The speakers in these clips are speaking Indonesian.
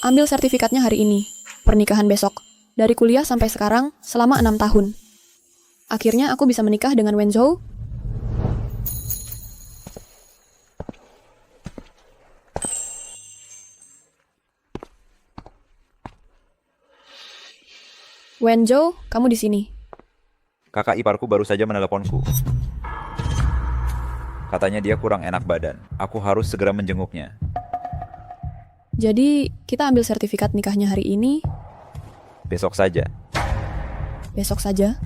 Ambil sertifikatnya hari ini. Pernikahan besok. Dari kuliah sampai sekarang, selama 6 tahun. Akhirnya aku bisa menikah dengan Wenzhou. Wenzhou, kamu di sini. Kakak iparku baru saja meneleponku. Katanya dia kurang enak badan. Aku harus segera menjenguknya. Jadi, kita ambil sertifikat nikahnya hari ini, Besok saja. besok saja.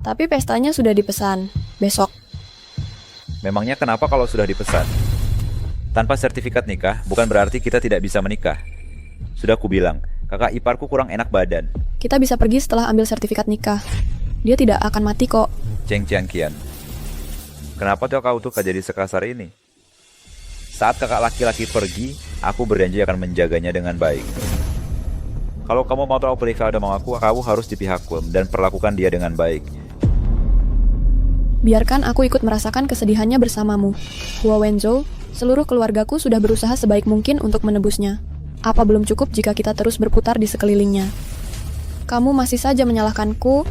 Tapi pestanya sudah dipesan, besok. Memangnya kenapa kalau sudah dipesan? Tanpa sertifikat nikah, bukan berarti kita tidak bisa menikah. Sudah kubilang, kakak iparku kurang enak badan. Kita bisa pergi setelah ambil sertifikat nikah. Dia tidak akan mati kok. Cheng Jiangqian. Kenapa kau tuh jadi sekasar ini? Saat kakak laki-laki pergi, aku berjanji akan menjaganya dengan baik. Kalau kamu mau tahu periksa sama aku, kamu harus di pihakku dan perlakukan dia dengan baik. Biarkan aku ikut merasakan kesedihannya bersamamu. Hua Wenzhou, seluruh keluargaku sudah berusaha sebaik mungkin untuk menebusnya. Apa belum cukup jika kita terus berputar di sekelilingnya? Kamu masih saja menyalahkanku.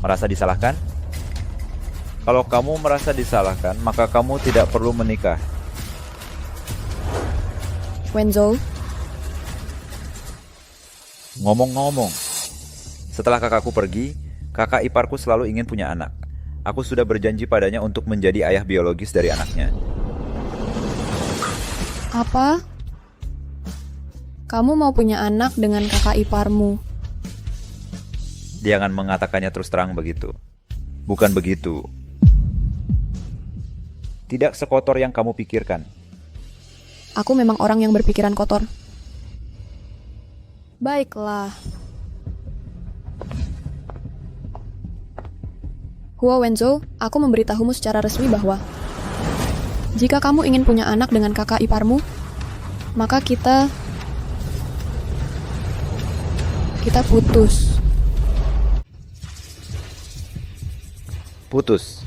Merasa disalahkan? Kalau kamu merasa disalahkan, maka kamu tidak perlu menikah. Wenzhou, Ngomong-ngomong, setelah kakakku pergi, kakak iparku selalu ingin punya anak. Aku sudah berjanji padanya untuk menjadi ayah biologis dari anaknya. apa? Kamu mau punya anak dengan kakak iparmu? Jangan mengatakannya terus terang begitu. Bukan begitu. Tidak sekotor yang kamu pikirkan. Aku memang orang yang berpikiran kotor. Baiklah. Hua Wenzhou, aku memberitahumu secara resmi bahwa jika kamu ingin punya anak dengan kakak iparmu, maka kita putus. Putus.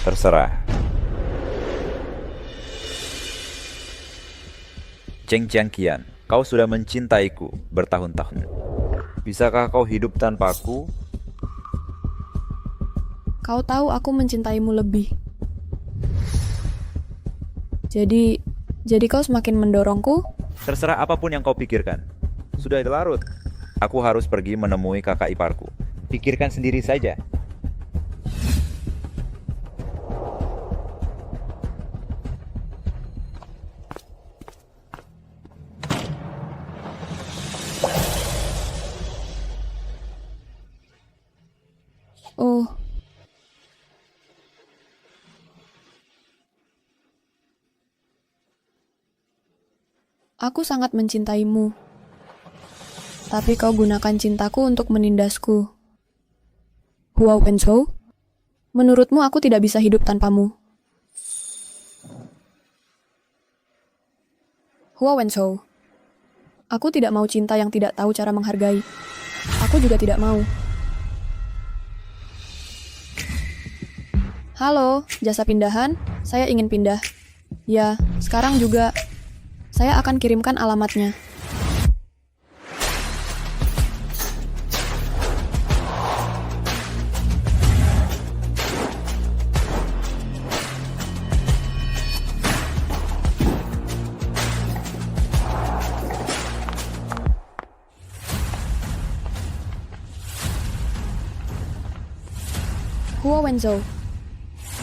Terserah. Cheng Jiangqian, kau sudah mencintaiku bertahun-tahun. Bisakah kau hidup tanpaku? Kau tahu aku mencintaimu lebih. Jadi kau semakin mendorongku? Terserah apapun yang kau pikirkan. Sudah larut. Aku harus pergi menemui kakak iparku. Pikirkan sendiri saja. Oh, aku sangat mencintaimu. Tapi kau gunakan cintaku untuk menindasku. Hua Wenzhou, menurutmu aku tidak bisa hidup tanpamu? Hua Wenzhou, aku tidak mau cinta yang tidak tahu cara menghargai. Aku juga tidak mau. Halo, jasa pindahan, saya ingin pindah. Ya, sekarang juga. Saya akan kirimkan alamatnya. Hua Wenzhou,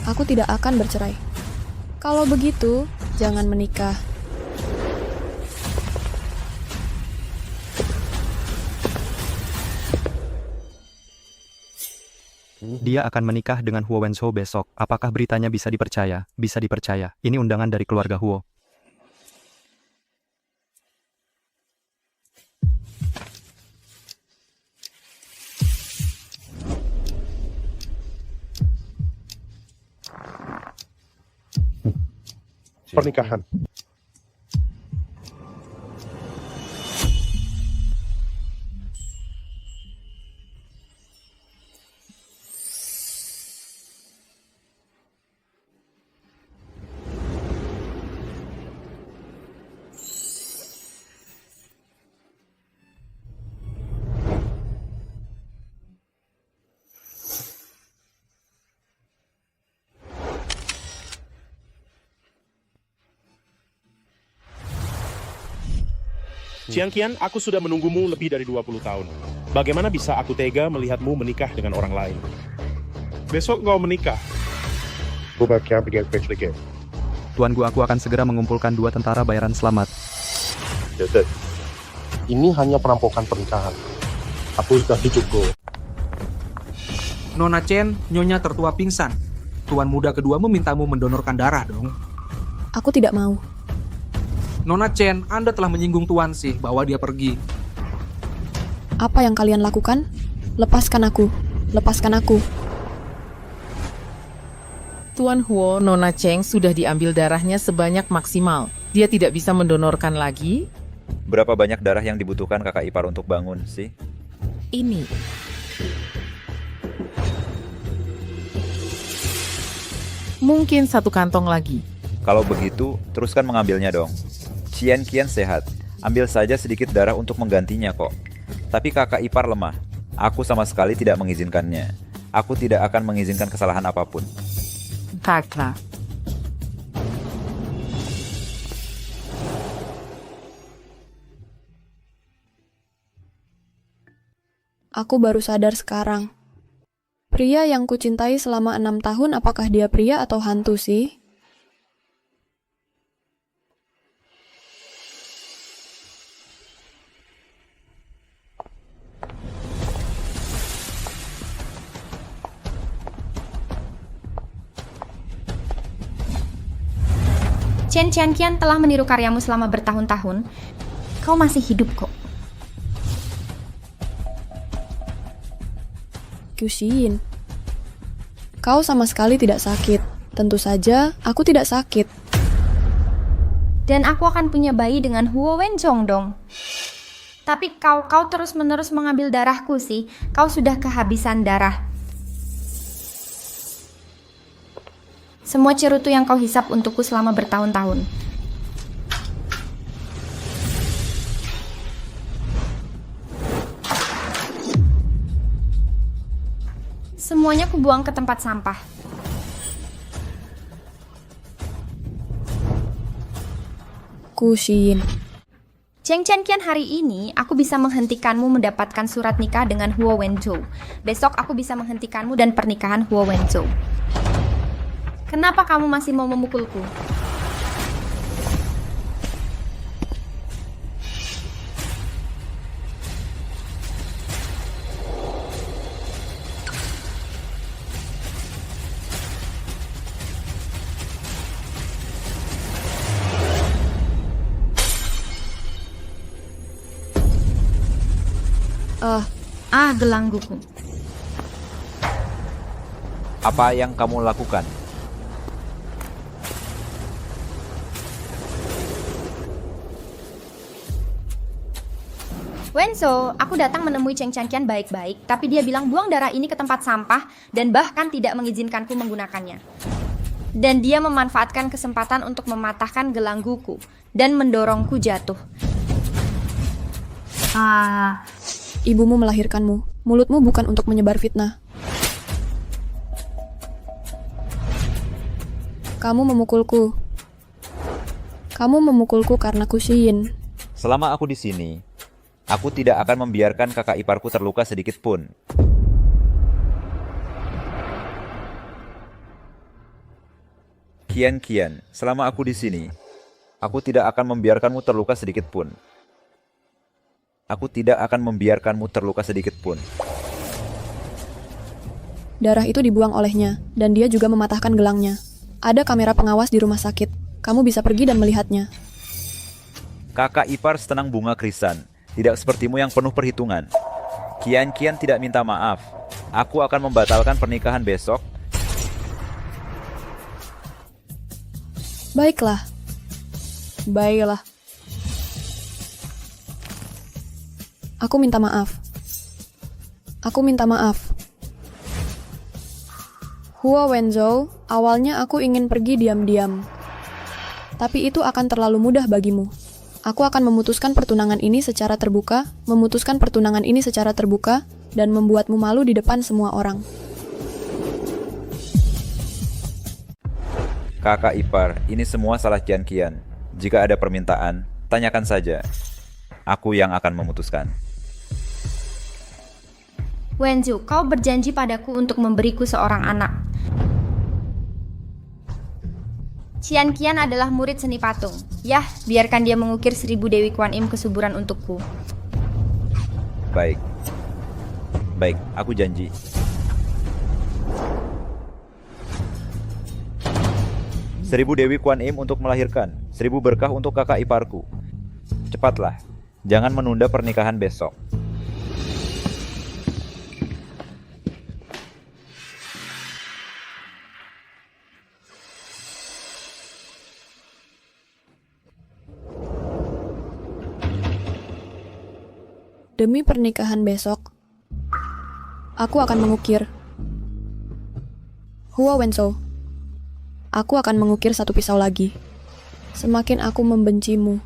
aku tidak akan bercerai. Kalau begitu, jangan menikah. Dia akan menikah dengan Huo Wenzhou besok. Apakah beritanya bisa dipercaya? Bisa dipercaya. Ini undangan dari keluarga Huo. Pernikahan. Chiang Qian, aku sudah menunggumu lebih dari 20 tahun. Bagaimana bisa aku tega melihatmu menikah dengan orang lain? Besok kau menikah. Go back camp again quickly again. Tuanku, aku akan segera mengumpulkan 2 tentara bayaran selamat. That's it. Ini hanya perampokan pernikahan. Aku sudah hidup, Go. Nona Chen, nyonya tertua pingsan. Tuan muda kedua memintamu mendonorkan darah dong. Aku tidak mau. Nona Chen, Anda telah menyinggung Tuan sih bahwa dia pergi. Apa yang kalian lakukan? Lepaskan aku. Lepaskan aku. Tuan Huo, Nona Cheng sudah diambil darahnya sebanyak maksimal. Dia tidak bisa mendonorkan lagi? Berapa banyak darah yang dibutuhkan kakak ipar untuk bangun sih? Ini. Mungkin 1 kantong lagi. Kalau begitu, teruskan mengambilnya dong. Chiang Qian sehat. Ambil saja sedikit darah untuk menggantinya kok. Tapi kakak ipar lemah. Aku sama sekali tidak mengizinkannya. Aku tidak akan mengizinkan kesalahan apapun. Kakak. Aku baru sadar sekarang. Pria yang kucintai selama 6 tahun, apakah dia pria atau hantu sih? Chen Qian telah meniru karyamu selama bertahun-tahun. Kau masih hidup kok. Kusin. Kau sama sekali tidak sakit. Tentu saja, aku tidak sakit. Dan aku akan punya bayi dengan Huo Wenzhong dong. Tapi kau terus-menerus mengambil darahku sih. Kau sudah kehabisan darah. Semua cerutu yang kau hisap untukku selama bertahun-tahun. Semuanya kubuang ke tempat sampah. Kusin. Cheng Qian, hari ini aku bisa menghentikanmu mendapatkan surat nikah dengan Huo Wenzhou. Besok aku bisa menghentikanmu dan pernikahan Huo Wenzhou. Kenapa kamu masih mau memukulku? Gelangguku. Apa yang kamu lakukan? Wenzo, aku datang menemui Cheng Qian baik-baik, tapi dia bilang buang darah ini ke tempat sampah dan bahkan tidak mengizinkanku menggunakannya. Dan dia memanfaatkan kesempatan untuk mematahkan gelangguku dan mendorongku jatuh. Ibumu melahirkanmu. Mulutmu bukan untuk menyebar fitnah. Kamu memukulku. Kamu memukulku karena kusin. Selama aku di sini, aku tidak akan membiarkan kakak iparku terluka sedikit pun. Qian, selama aku di sini, aku tidak akan membiarkanmu terluka sedikit pun. Aku tidak akan membiarkanmu terluka sedikit pun. Darah itu dibuang olehnya, dan dia juga mematahkan gelangnya. Ada kamera pengawas di rumah sakit. Kamu bisa pergi dan melihatnya. Kakak ipar setenang bunga krisan, tidak sepertimu yang penuh perhitungan. Qian tidak minta maaf. Aku akan membatalkan pernikahan besok. Baiklah. Baiklah. Aku minta maaf. Aku minta maaf. Huo Wenzhou, awalnya aku ingin pergi diam-diam. Tapi itu akan terlalu mudah bagimu. Aku akan memutuskan pertunangan ini secara terbuka, dan membuatmu malu di depan semua orang. Kakak ipar, ini semua salah Qian. Jika ada permintaan, tanyakan saja. Aku yang akan memutuskan. Wenzu, kau berjanji padaku untuk memberiku seorang anak. Qian Qian adalah murid seni patung. Yah, biarkan dia mengukir 1000 Dewi Kuan Im kesuburan untukku. Baik. Baik, aku janji. Seribu Dewi Kuan Im untuk melahirkan, 1000 berkah untuk kakak iparku. Cepatlah, jangan menunda pernikahan besok. Demi pernikahan besok, aku akan mengukir. Hua Wenzo, aku akan mengukir satu pisau lagi. Semakin aku membencimu,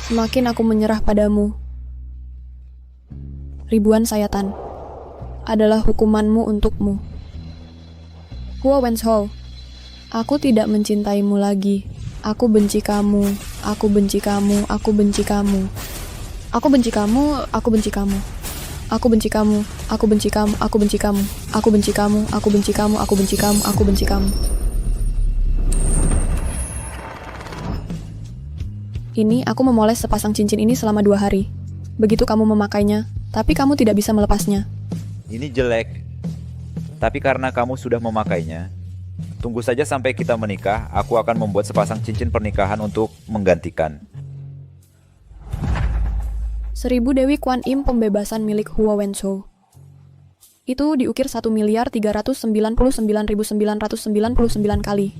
semakin aku menyerah padamu. Ribuan sayatan adalah hukumanmu untukmu. Hua Wenzo, aku tidak mencintaimu lagi. Aku benci kamu, aku benci kamu, aku benci kamu. Aku benci kamu, aku benci kamu. Aku benci kamu, aku benci kamu, aku benci kamu. Aku benci kamu, aku benci kamu, aku benci kamu, aku benci kamu. Ini aku memoles sepasang cincin ini selama 2 hari. Begitu kamu memakainya, tapi kamu tidak bisa melepasnya. Ini jelek. Tapi karena kamu sudah memakainya, tunggu saja sampai kita menikah, aku akan membuat sepasang cincin pernikahan untuk menggantikan. 1000 Dewi Kuan Im pembebasan milik Hua Wenzo. Itu diukir 1.399.999 kali.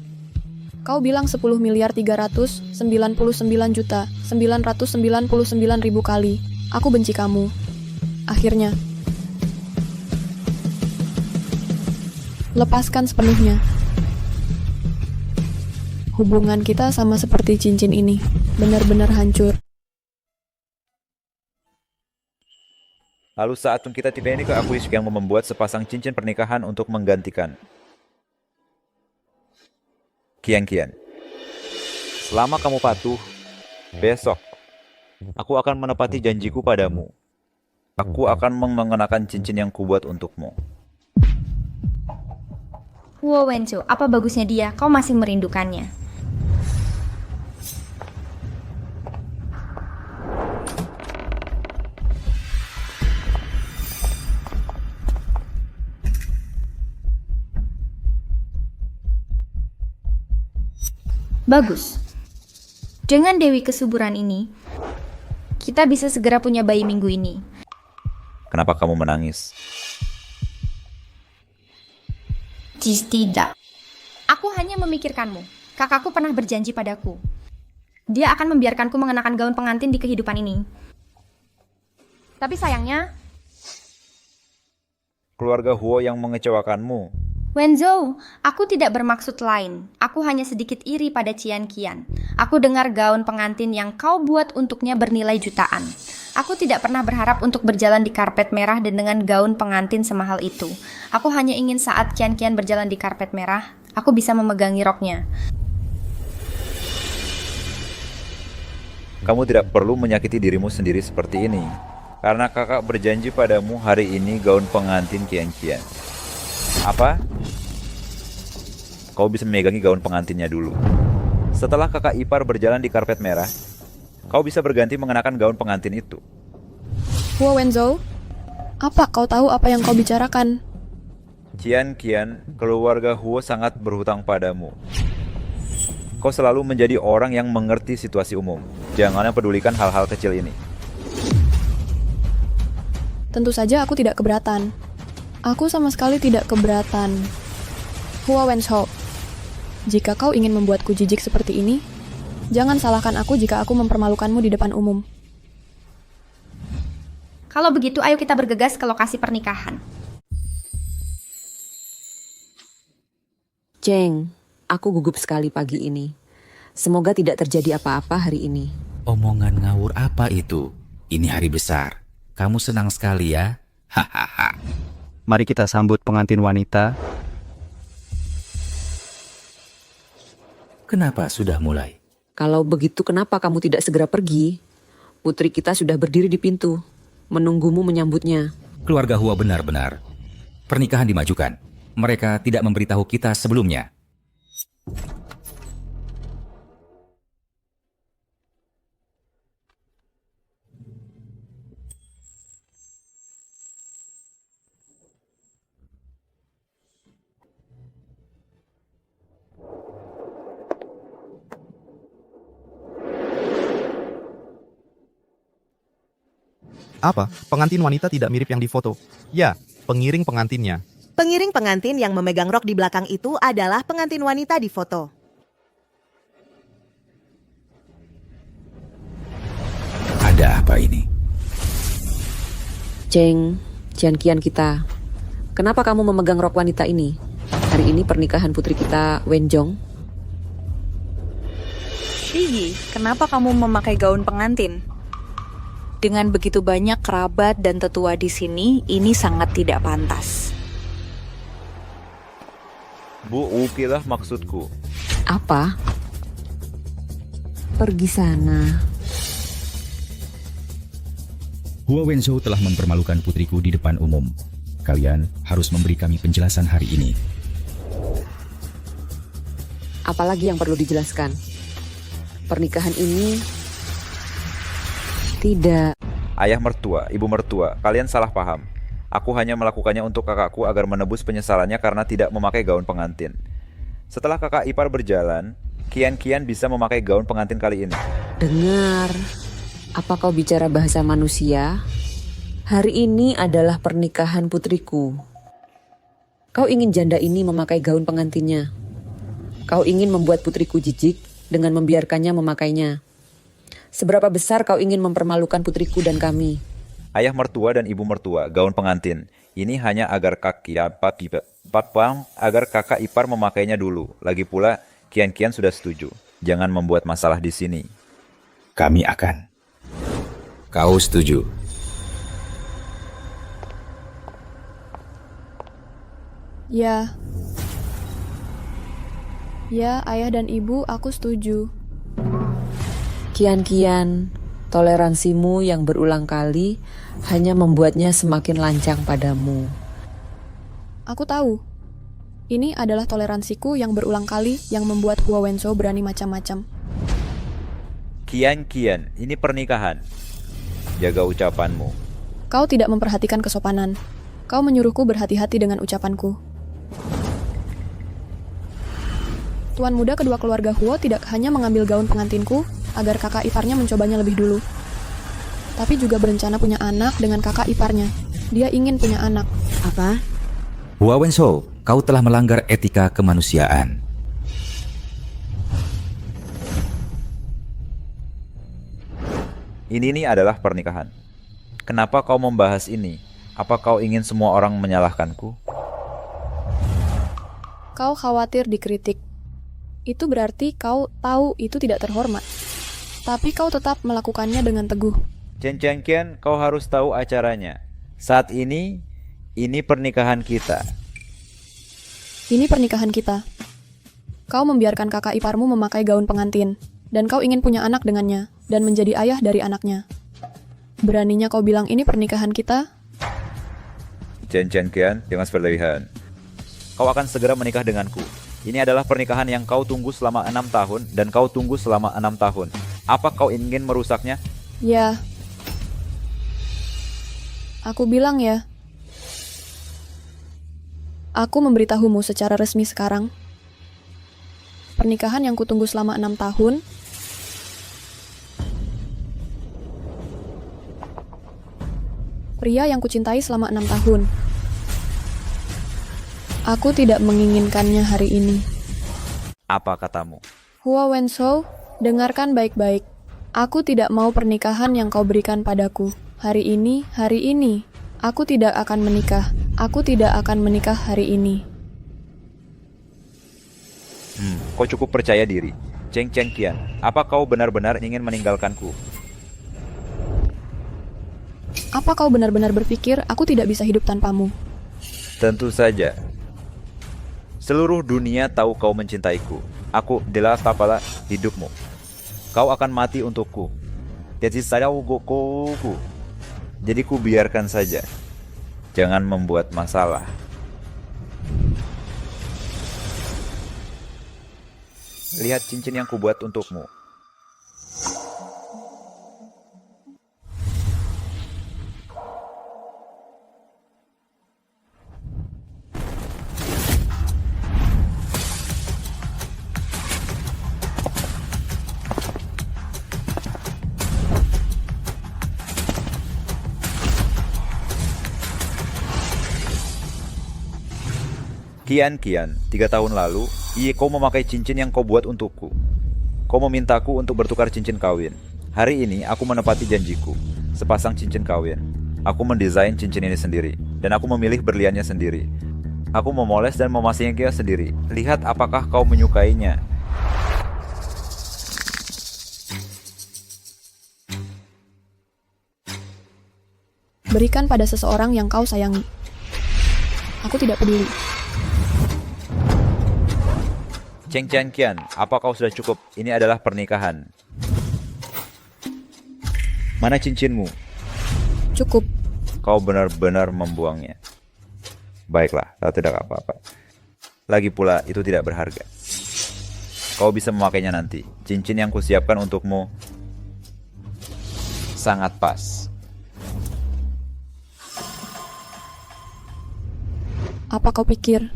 Kau bilang 10.399.999.999.000 kali. Aku benci kamu. Akhirnya, lepaskan sepenuhnya. Hubungan kita sama seperti cincin ini, benar-benar hancur. Lalu saat kita tiba ini ke aku yang membuat sepasang cincin pernikahan untuk menggantikan. Qian Qian, selama kamu patuh, besok aku akan menepati janjiku padamu. Aku akan mengenakan cincin yang kubuat untukmu. Hua Wenzo, apa bagusnya dia? Kau masih merindukannya. Bagus. Dengan Dewi Kesuburan ini, kita bisa segera punya bayi minggu ini. Kenapa kamu menangis? Tidak. Aku hanya memikirkanmu. Kakakku pernah berjanji padaku. Dia akan membiarkanku mengenakan gaun pengantin di kehidupan ini. Tapi sayangnya, Keluarga Huo yang mengecewakanmu. Wenzo, aku tidak bermaksud lain. Aku hanya sedikit iri pada Qian Qian. Aku dengar gaun pengantin yang kau buat untuknya bernilai jutaan. Aku tidak pernah berharap untuk berjalan di karpet merah dan dengan gaun pengantin semahal itu. Aku hanya ingin saat Qian Qian berjalan di karpet merah, aku bisa memegangi roknya. Kamu tidak perlu menyakiti dirimu sendiri seperti ini. Karena kakak berjanji padamu hari ini gaun pengantin Qian Qian. Apa? Kau bisa memegangi gaun pengantinnya dulu. Setelah kakak ipar berjalan di karpet merah, kau bisa berganti mengenakan gaun pengantin itu. Hua Wenzo, apa kau tahu apa yang kau bicarakan? Qian Qian, keluarga Huo sangat berhutang padamu. Kau selalu menjadi orang yang mengerti situasi umum. Jangan pedulikan hal-hal kecil ini. Tentu saja aku tidak keberatan. Aku sama sekali tidak keberatan. Hua Wenzo, jika kau ingin membuatku jijik seperti ini, jangan salahkan aku jika aku mempermalukanmu di depan umum. Kalau begitu, ayo kita bergegas ke lokasi pernikahan. Cheng, aku gugup sekali pagi ini. Semoga tidak terjadi apa-apa hari ini. Omongan ngawur apa itu? Ini hari besar. Kamu senang sekali ya? Hahaha. Mari kita sambut pengantin wanita. Kenapa sudah mulai? Kalau begitu kenapa kamu tidak segera pergi? Putri kita sudah berdiri di pintu, menunggumu menyambutnya. Keluarga Hua benar-benar. Pernikahan dimajukan. Mereka tidak memberitahu kita sebelumnya. Apa? Pengantin wanita tidak mirip yang difoto? Ya, pengiring pengantinnya. Pengiring pengantin yang memegang rok di belakang itu adalah pengantin wanita di foto. Ada apa ini? Cheng, Jianqian kita. Kenapa kamu memegang rok wanita ini? Hari ini pernikahan putri kita, Wenjong. Shiyi, kenapa kamu memakai gaun pengantin? Dengan begitu banyak kerabat dan tetua di sini, ini sangat tidak pantas. Bu, ukilah maksudku. Apa? Pergi sana. Hua Wenzhou telah mempermalukan putriku di depan umum. Kalian harus memberi kami penjelasan hari ini. Apalagi yang perlu dijelaskan? Pernikahan ini tidak. Ayah mertua, ibu mertua, kalian salah paham. Aku hanya melakukannya untuk kakakku agar menebus penyesalannya karena tidak memakai gaun pengantin. Setelah kakak ipar berjalan, Qian bisa memakai gaun pengantin kali ini. Dengar, apa kau bicara bahasa manusia? Hari ini adalah pernikahan putriku. Kau ingin janda ini memakai gaun pengantinnya. Kau ingin membuat putriku jijik dengan membiarkannya memakainya. Seberapa besar kau ingin mempermalukan putriku dan kami? Ayah mertua dan ibu mertua, gaun pengantin. Ini hanya agar agar kakak ipar memakainya dulu. Lagi pula, Qian sudah setuju. Jangan membuat masalah di sini. Kami akan. Kau setuju? Ya. Ya, ayah dan ibu, aku setuju. Qian, toleransimu yang berulang kali hanya membuatnya semakin lancang padamu. Aku tahu. Ini adalah toleransiku yang berulang kali yang membuat Hua Wenzhou berani macam-macam. Qian, ini pernikahan. Jaga ucapanmu. Kau tidak memperhatikan kesopanan. Kau menyuruhku berhati-hati dengan ucapanku. Tuan muda kedua keluarga Huo tidak hanya mengambil gaun pengantinku agar kakak iparnya mencobanya lebih dulu, tapi juga berencana punya anak dengan kakak iparnya. Dia ingin punya anak. Apa? Hua Wenzhou, kau telah melanggar etika kemanusiaan. Ini adalah pernikahan. Kenapa kau membahas ini? Apa kau ingin semua orang menyalahkanku? Kau khawatir dikritik. Itu berarti kau tahu itu tidak terhormat. Tapi kau tetap melakukannya dengan teguh. Chen, kau harus tahu acaranya. Saat ini pernikahan kita. Ini pernikahan kita. Kau membiarkan kakak iparmu memakai gaun pengantin, dan kau ingin punya anak dengannya, dan menjadi ayah dari anaknya. Beraninya kau bilang ini pernikahan kita? Chen, jangan berlebihan. Kau akan segera menikah denganku. Ini adalah pernikahan yang kau tunggu selama 6 tahun, dan kau tunggu selama 6 tahun. Apa kau ingin merusaknya? Ya. Aku bilang ya. Aku memberitahumu secara resmi sekarang. Pernikahan yang kutunggu selama 6 tahun. Pria yang kucintai selama 6 tahun. Aku tidak menginginkannya hari ini. Apa katamu? Hua Wenzhou, dengarkan baik-baik. Aku tidak mau pernikahan yang kau berikan padaku. Hari ini. Aku tidak akan menikah. Aku tidak akan menikah hari ini. Kau cukup percaya diri. Chen Qian, apa kau benar-benar ingin meninggalkanku? Apa kau benar-benar berpikir aku tidak bisa hidup tanpamu? Tentu saja. Seluruh dunia tahu kau mencintaiku. Aku adalah tapala hidupmu. Kau akan mati untukku. Jadi ku biarkan saja. Jangan membuat masalah. Lihat cincin yang kubuat untukmu. Kian, 3 tahun lalu, kau memakai cincin yang kau buat untukku. Kau memintaku untuk bertukar cincin kawin. Hari ini aku menepati janjiku. Sepasang cincin kawin. Aku mendesain cincin ini sendiri, dan aku memilih berliannya sendiri. Aku memoles dan memasangnya sendiri. Lihat apakah kau menyukainya. Berikan pada seseorang yang kau sayangi. Aku tidak peduli. Cheng Kian, apa kau sudah cukup? Ini adalah pernikahan. Mana cincinmu? Cukup. Kau benar-benar membuangnya. Baiklah, tidak apa-apa. Lagi pula, itu tidak berharga. Kau bisa memakainya nanti. Cincin yang kusiapkan untukmu sangat pas. Apa kau pikir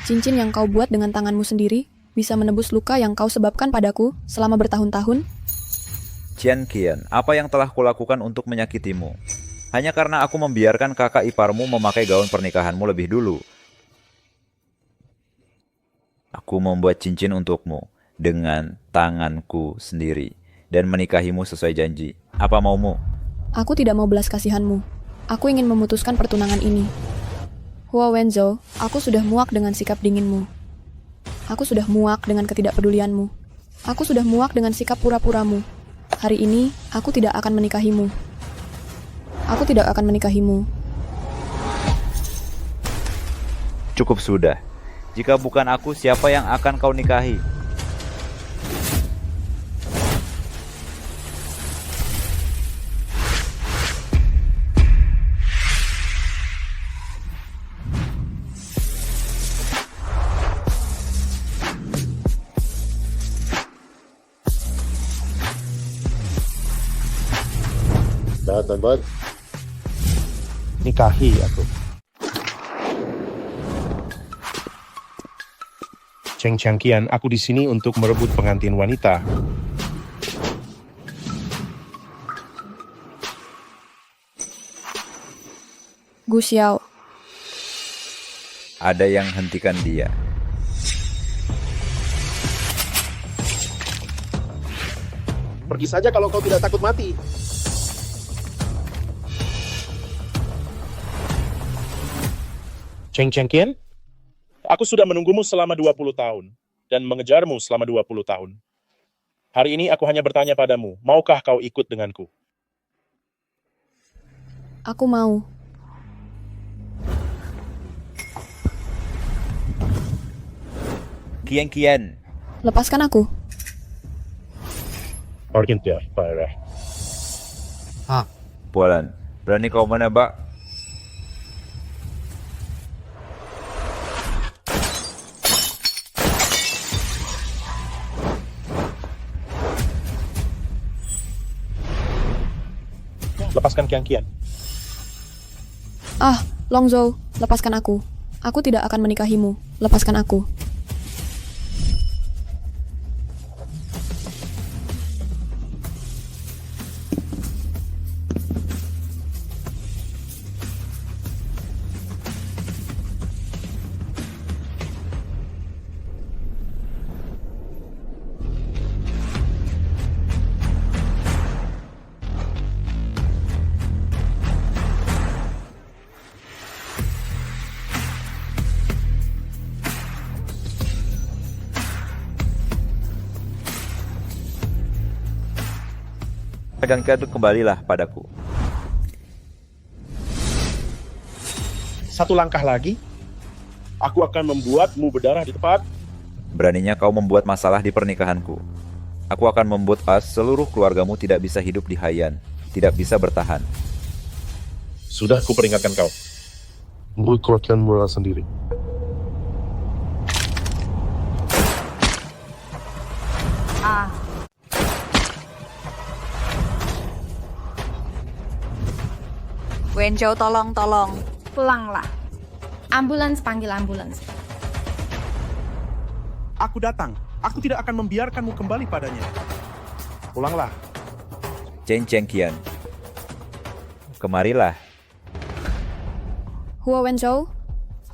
cincin yang kau buat dengan tanganmu sendiri bisa menebus luka yang kau sebabkan padaku selama bertahun-tahun? Kian, apa yang telah kulakukan untuk menyakitimu? Hanya karena aku membiarkan kakak iparmu memakai gaun pernikahanmu lebih dulu. Aku membuat cincin untukmu dengan tanganku sendiri dan menikahimu sesuai janji. Apa maumu? Aku tidak mau belas kasihanmu. Aku ingin memutuskan pertunangan ini. Hua Wenzhou, aku sudah muak dengan sikap dinginmu. Aku sudah muak dengan ketidakpedulianmu. Aku sudah muak dengan sikap pura-puramu. Hari ini, aku tidak akan menikahimu. Aku tidak akan menikahimu. Cukup sudah. Jika bukan aku, siapa yang akan kau nikahi? Dan nikahi aku. Cheng Kian, aku di sini untuk merebut pengantin wanita. Gu Xiao. Ada yang hentikan dia. Pergi saja kalau kau tidak takut mati. Cheng Kian, aku sudah menunggumu selama 20 tahun dan mengejarmu selama 20 tahun. Hari ini aku hanya bertanya padamu, maukah kau ikut denganku? Aku mau. Kian. Lepaskan aku. Bualan, berani kau menebak? Lepaskan Kian. Longzhou, lepaskan aku. Aku tidak akan menikahimu. Lepaskan aku. Dan kau kembalilah padaku. Satu langkah lagi, aku akan membuatmu berdarah di tempat. Beraninya kau membuat masalah di pernikahanku. Aku akan membuat seluruh keluargamu tidak bisa hidup di Haiyan, tidak bisa bertahan. Sudah kuperingatkan kau. Gue keluarkan murah sendiri. Wenzhou, tolong. Pulanglah. Ambulans, panggil ambulans. Aku datang. Aku tidak akan membiarkanmu kembali padanya. Pulanglah. Chen Chengqian, kemarilah. Hua Wenzhou,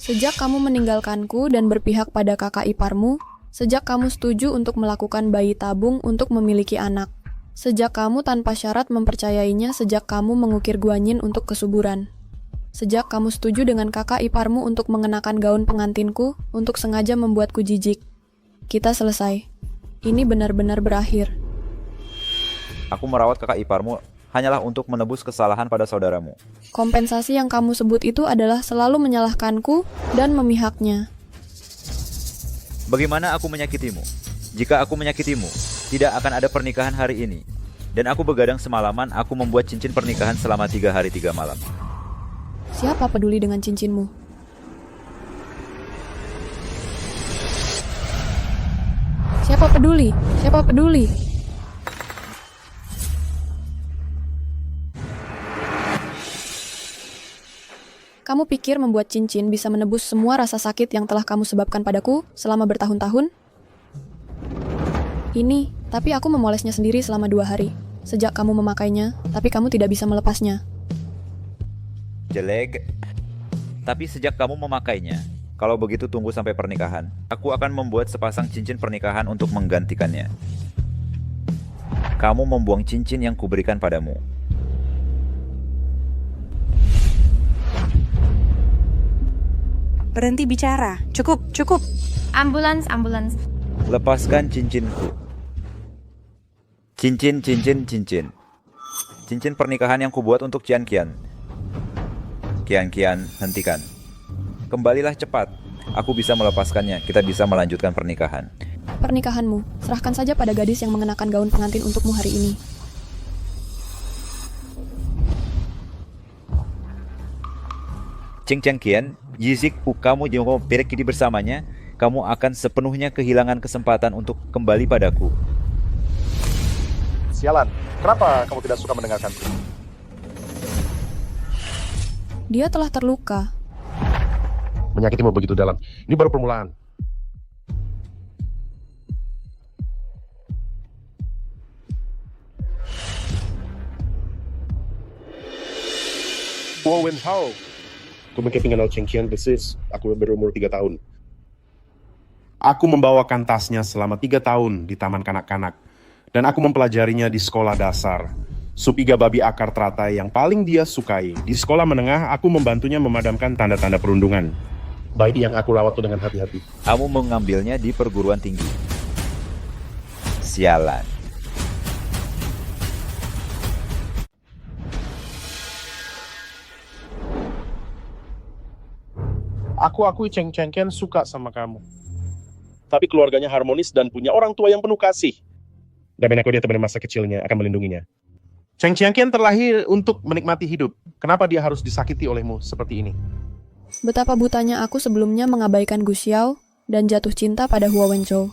sejak kamu meninggalkanku dan berpihak pada kakak iparmu, sejak kamu setuju untuk melakukan bayi tabung untuk memiliki anak, sejak kamu tanpa syarat mempercayainya, sejak kamu mengukir guanyin untuk kesuburan, sejak kamu setuju dengan kakak iparmu untuk mengenakan gaun pengantinku untuk sengaja membuatku jijik. Kita selesai. Ini benar-benar berakhir. Aku merawat kakak iparmu hanyalah untuk menebus kesalahan pada saudaramu. Kompensasi yang kamu sebut itu adalah selalu menyalahkanku dan memihaknya. Bagaimana aku menyakitimu? Jika aku menyakitimu, tidak akan ada pernikahan hari ini. Dan aku begadang semalaman, aku membuat cincin pernikahan selama 3 hari 3 malam. Siapa peduli dengan cincinmu? Siapa peduli? Siapa peduli? Kamu pikir membuat cincin bisa menebus semua rasa sakit yang telah kamu sebabkan padaku selama bertahun-tahun? Ini, tapi aku memolesnya sendiri selama 2 hari. Sejak kamu memakainya, tapi kamu tidak bisa melepasnya. Jelek. Tapi sejak kamu memakainya, kalau begitu tunggu sampai pernikahan. Aku akan membuat sepasang cincin pernikahan untuk menggantikannya. Kamu membuang cincin yang kuberikan padamu. Berhenti bicara. Cukup. Ambulans. Lepaskan cincinku. Cincin. Cincin pernikahan yang kubuat untuk Qian. Qian, hentikan. Kembalilah cepat. Aku bisa melepaskannya. Kita bisa melanjutkan pernikahan. Pernikahanmu, serahkan saja pada gadis yang mengenakan gaun pengantin untukmu hari ini. Chengqian, jika kamu mau pergi bersamanya, kamu akan sepenuhnya kehilangan kesempatan untuk kembali padaku. Sialan, kenapa kamu tidak suka mendengarkanku? Dia telah terluka. Menyakitimu begitu dalam. Ini baru permulaan. Hua Wenzhou. Aku mungkin mengenal Chengqian persis. Aku berumur 3 tahun. Aku membawakan tasnya selama 3 tahun di taman kanak-kanak. Dan aku mempelajarinya di sekolah dasar. Sup iga babi akar teratai yang paling dia sukai. Di sekolah menengah, aku membantunya memadamkan tanda-tanda perundungan. Bayi yang aku rawat dengan hati-hati. Kamu mengambilnya di perguruan tinggi. Sialan. Aku akui Chengqian suka sama kamu. Tapi keluarganya harmonis dan punya orang tua yang penuh kasih. Dan aku dia teman masa kecilnya akan melindunginya. Chengqian terlahir untuk menikmati hidup. Kenapa dia harus disakiti olehmu seperti ini? Betapa butanya aku sebelumnya mengabaikan Gu Xiao dan jatuh cinta pada Hua Wenzhou.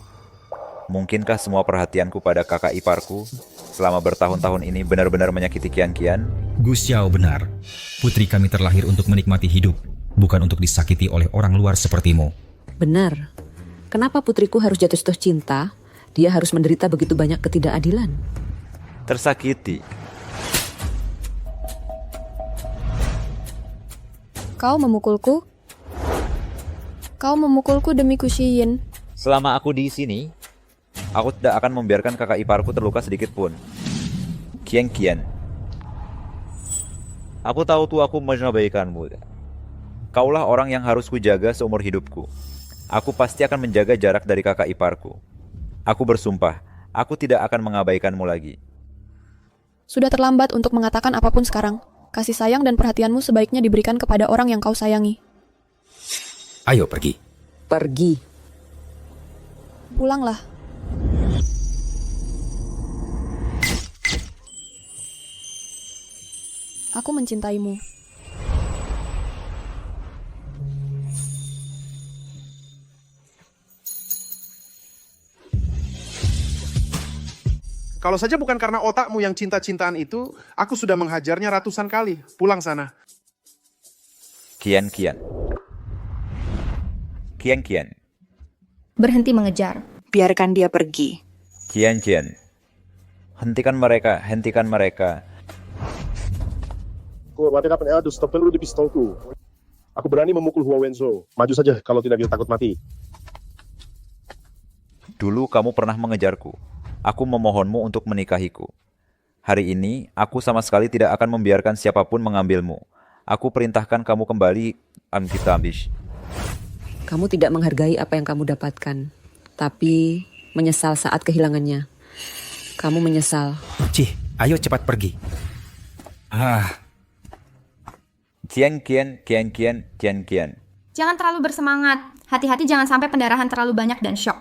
Mungkinkah semua perhatianku pada kakak iparku selama bertahun-tahun ini benar-benar menyakiti Qian? Gu Xiao benar. Putri kami terlahir untuk menikmati hidup, bukan untuk disakiti oleh orang luar sepertimu. Benar. Kenapa putriku harus jatuh cinta? Dia harus menderita begitu banyak ketidakadilan. Tersakiti. Kau memukulku? Kau memukulku demi Ku Xiyin. Selama aku di sini, aku tidak akan membiarkan kakak iparku terluka sedikit pun. Qian. Aku tahu tuaku mengabaikanmu. Kaulah orang yang harus kujaga seumur hidupku. Aku pasti akan menjaga jarak dari kakak iparku. Aku bersumpah, aku tidak akan mengabaikanmu lagi. Sudah terlambat untuk mengatakan apapun sekarang. Kasih sayang dan perhatianmu sebaiknya diberikan kepada orang yang kau sayangi. Ayo pergi. Pergi. Pulanglah. Aku mencintaimu. Kalau saja bukan karena otakmu yang cinta-cintaan itu, aku sudah menghajarnya ratusan kali. Pulang sana. Kian Kian. Kian Kian. Berhenti mengejar. Biarkan dia pergi. Kian Kian. Hentikan mereka, hentikan mereka. Matikan peneldu, stop peluru di pistolku. Aku berani memukul Hua Wenzo. Maju saja kalau tidak dia takut mati. Dulu kamu pernah mengejarku. Aku memohonmu untuk menikahiku. Hari ini, aku sama sekali tidak akan membiarkan siapapun mengambilmu. Aku perintahkan kamu kembali, Amkitambish. Kamu tidak menghargai apa yang kamu dapatkan, tapi menyesal saat kehilangannya. Kamu menyesal. Cih, ayo cepat pergi. Kian Kian, Kian Kian, Kian Kian. Jangan terlalu bersemangat. Hati-hati jangan sampai pendarahan terlalu banyak dan syok.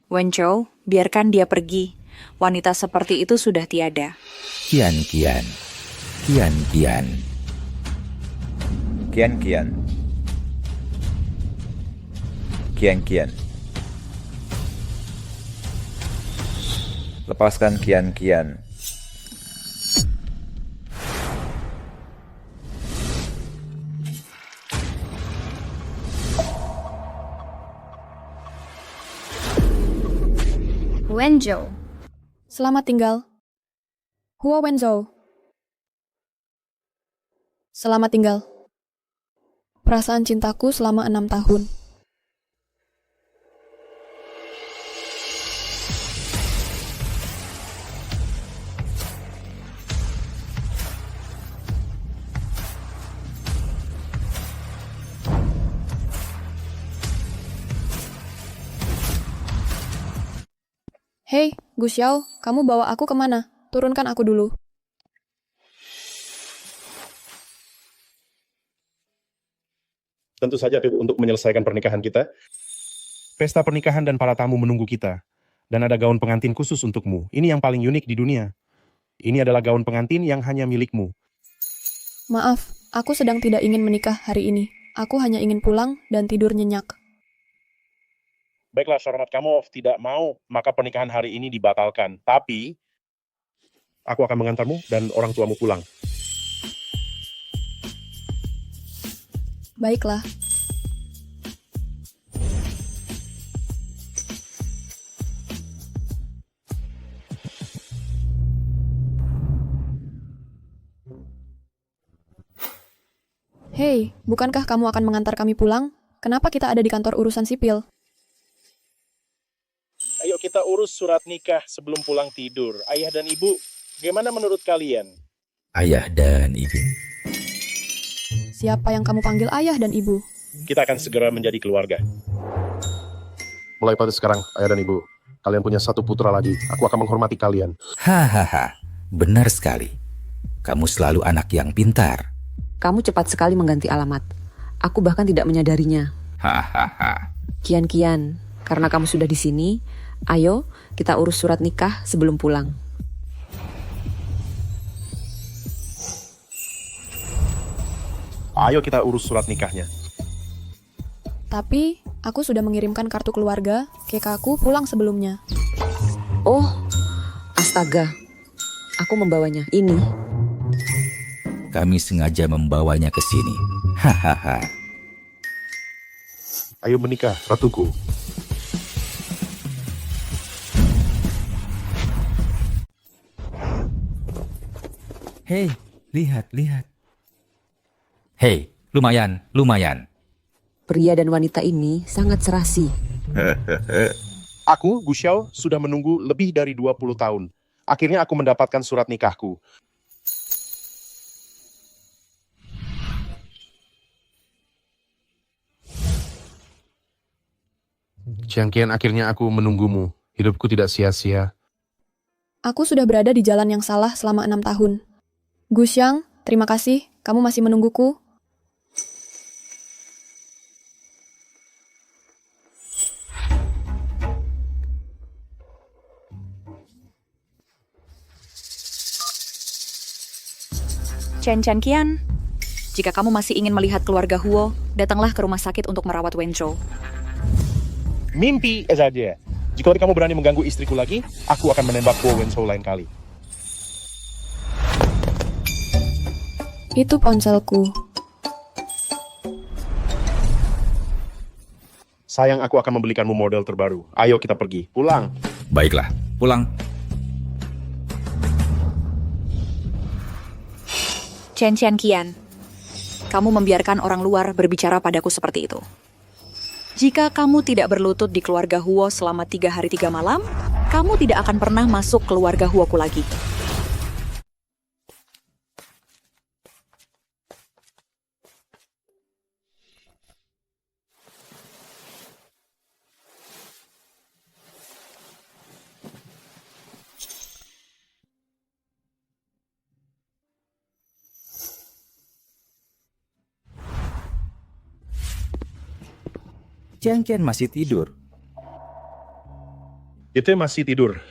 Wenchou, biarkan dia pergi. Wanita seperti itu sudah tiada. Kian Kian. Kian Kian. Kian Kian. Kian Kian. Lepaskan Kian Kian. Wenjo. Selamat tinggal. Hua Wenzo. Selamat tinggal. Perasaan cintaku selama 6 tahun. Hei, Gu Xiao, kamu bawa aku kemana? Turunkan aku dulu. Tentu saja untuk menyelesaikan pernikahan kita. Pesta pernikahan dan para tamu menunggu kita. Dan ada gaun pengantin khusus untukmu. Ini yang paling unik di dunia. Ini adalah gaun pengantin yang hanya milikmu. Maaf, aku sedang tidak ingin menikah hari ini. Aku hanya ingin pulang dan tidur nyenyak. Baiklah, Shormat Kamov tidak mau, maka pernikahan hari ini dibatalkan. Tapi, aku akan mengantarmu dan orang tuamu pulang. Baiklah. Hei, bukankah kamu akan mengantar kami pulang? Kenapa kita ada di kantor urusan sipil? Ayo kita urus surat nikah sebelum pulang tidur. Ayah dan ibu, bagaimana menurut kalian? Ayah dan ibu. Siapa yang kamu panggil ayah dan ibu? Kita akan segera menjadi keluarga. Mulai pada sekarang, ayah dan ibu, kalian punya satu putra lagi. Aku akan menghormati kalian. Hahaha, benar sekali. Kamu selalu anak yang pintar. Kamu cepat sekali mengganti alamat. Aku bahkan tidak menyadarinya. Hahaha. Kian, karena kamu sudah di sini, ayo kita urus surat nikah sebelum pulang. Ayo kita urus surat nikahnya. Tapi, aku sudah mengirimkan kartu keluarga ke kakakku pulang sebelumnya. Oh, astaga. Aku membawanya. Ini. Kami sengaja membawanya ke sini. Hahaha. Ayo menikah, ratuku. Hei, lihat. Hei, lumayan. Pria dan wanita ini sangat serasi. Aku, Gu Xiao, sudah menunggu lebih dari 20 tahun. Akhirnya aku mendapatkan surat nikahku. Jiangqian, akhirnya aku menunggumu. Hidupku tidak sia-sia. Aku sudah berada di jalan yang salah selama 6 tahun. Gu Xiang, terima kasih. Kamu masih menungguku. Chen Qian, jika kamu masih ingin melihat keluarga Huo, datanglah ke rumah sakit untuk merawat Wenzhou. Mimpi saja. Jika kamu berani mengganggu istriku lagi, aku akan menembak Huo Wenzhou lain kali. Itu ponselku. Sayang, aku akan membelikanmu model terbaru. Ayo kita pergi. Pulang. Baiklah, pulang. Chen Qian, kamu membiarkan orang luar berbicara padaku seperti itu. Jika kamu tidak berlutut di keluarga Huo selama 3 hari 3 malam, kamu tidak akan pernah masuk keluarga Huoku lagi. Qian masih tidur. Itu masih tidur.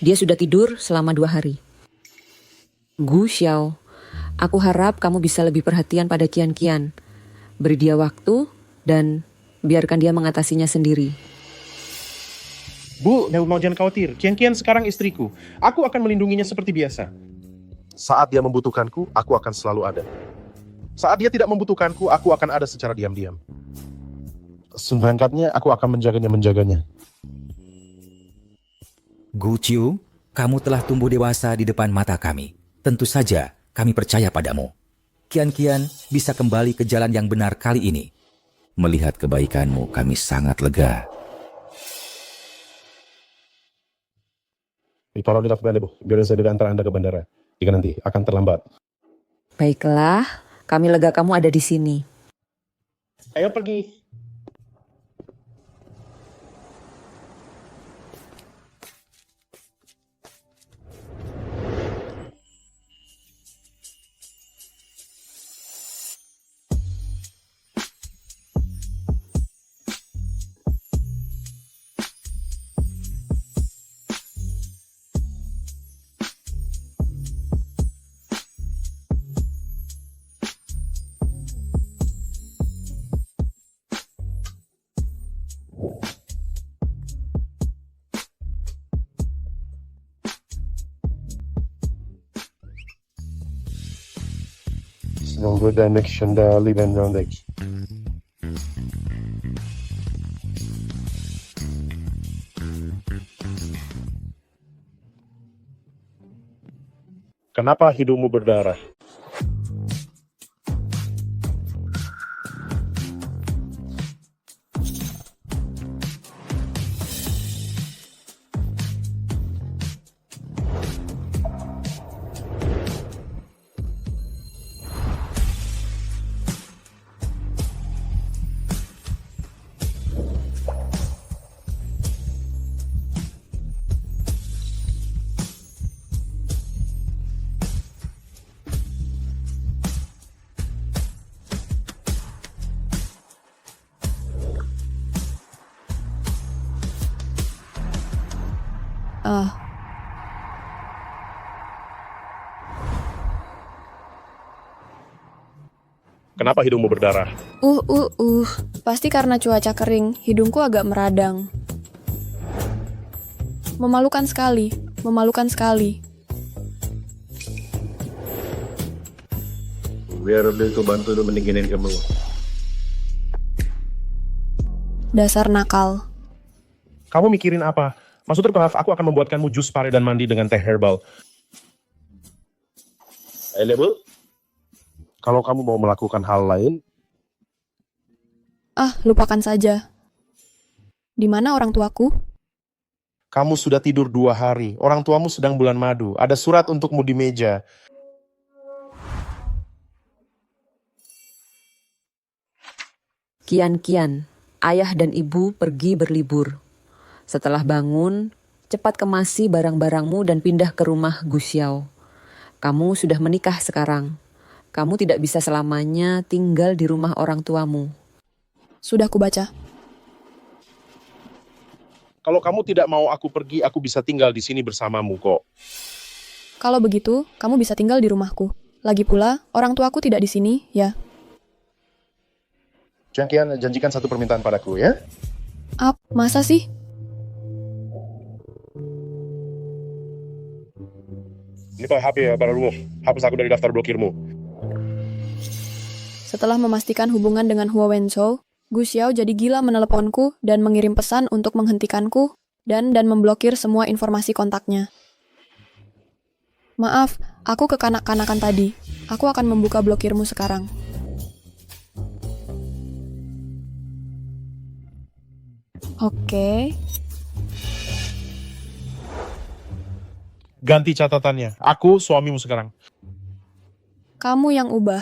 Dia sudah tidur selama 2 hari. Gu Xiao, aku harap kamu bisa lebih perhatian pada Qian. Beri dia waktu dan biarkan dia mengatasinya sendiri. Bu, mau jangan khawatir. Qian sekarang istriku. Aku akan melindunginya seperti biasa. Saat dia membutuhkanku, aku akan selalu ada. Saat dia tidak membutuhkanku, aku akan ada secara diam-diam. Sebenarnya aku akan menjaganya. Gu Qiu, kamu telah tumbuh dewasa di depan mata kami. Tentu saja kami percaya padamu. Qian bisa kembali ke jalan yang benar kali ini. Melihat kebaikanmu, kami sangat lega. Tolong dilakukan, Bu. Biar saya diantar Anda ke bandara. Jika nanti akan terlambat. Baiklah, kami lega kamu ada di sini. Ayo pergi. Semoga connection dari Bandung. Kenapa hidungmu berdarah? Kenapa hidungmu berdarah? Pasti karena cuaca kering, hidungku agak meradang. Memalukan sekali. Biar beliau bantu dulu mendinginin kamu. Dasar nakal. Kamu mikirin apa? Maksudnya aku akan membuatkanmu jus pare dan mandi dengan teh herbal. Bu? Kalau kamu mau melakukan hal lain, Lupakan saja. Di mana orang tuaku? kamu sudah tidur 2 hari. Orang tuamu sedang bulan madu. Ada surat untukmu di meja. Qian, ayah dan ibu pergi berlibur. Setelah bangun, cepat kemasi barang-barangmu dan pindah ke rumah Gu Xiao. Kamu sudah menikah sekarang. Kamu tidak bisa selamanya tinggal di rumah orang tuamu. Sudah kubaca. Kalau kamu tidak mau aku pergi, aku bisa tinggal di sini bersamamu kok. Kalau begitu, kamu bisa tinggal di rumahku. Lagi pula, orang tuaku tidak di sini, ya. Chiang Qian, janjikan satu permintaan padaku ya. Masa sih? Ini Pak HP ya, barumu. Hapus aku dari daftar blokirmu. Setelah memastikan hubungan dengan Hua Wenzhou, Gu Xiao jadi gila meneleponku dan mengirim pesan untuk menghentikanku dan memblokir semua informasi kontaknya. Maaf, aku kekanak-kanakan tadi. Aku akan membuka blokirmu sekarang. Oke. Ganti catatannya. Aku suamimu sekarang. Kamu yang ubah.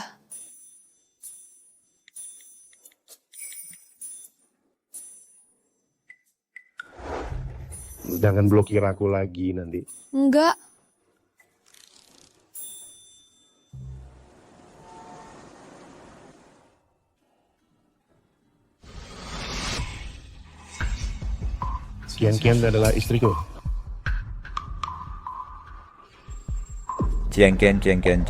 Jangan blokir aku lagi nanti. Enggak. Qian adalah istriku. Chiang Qian. Qian.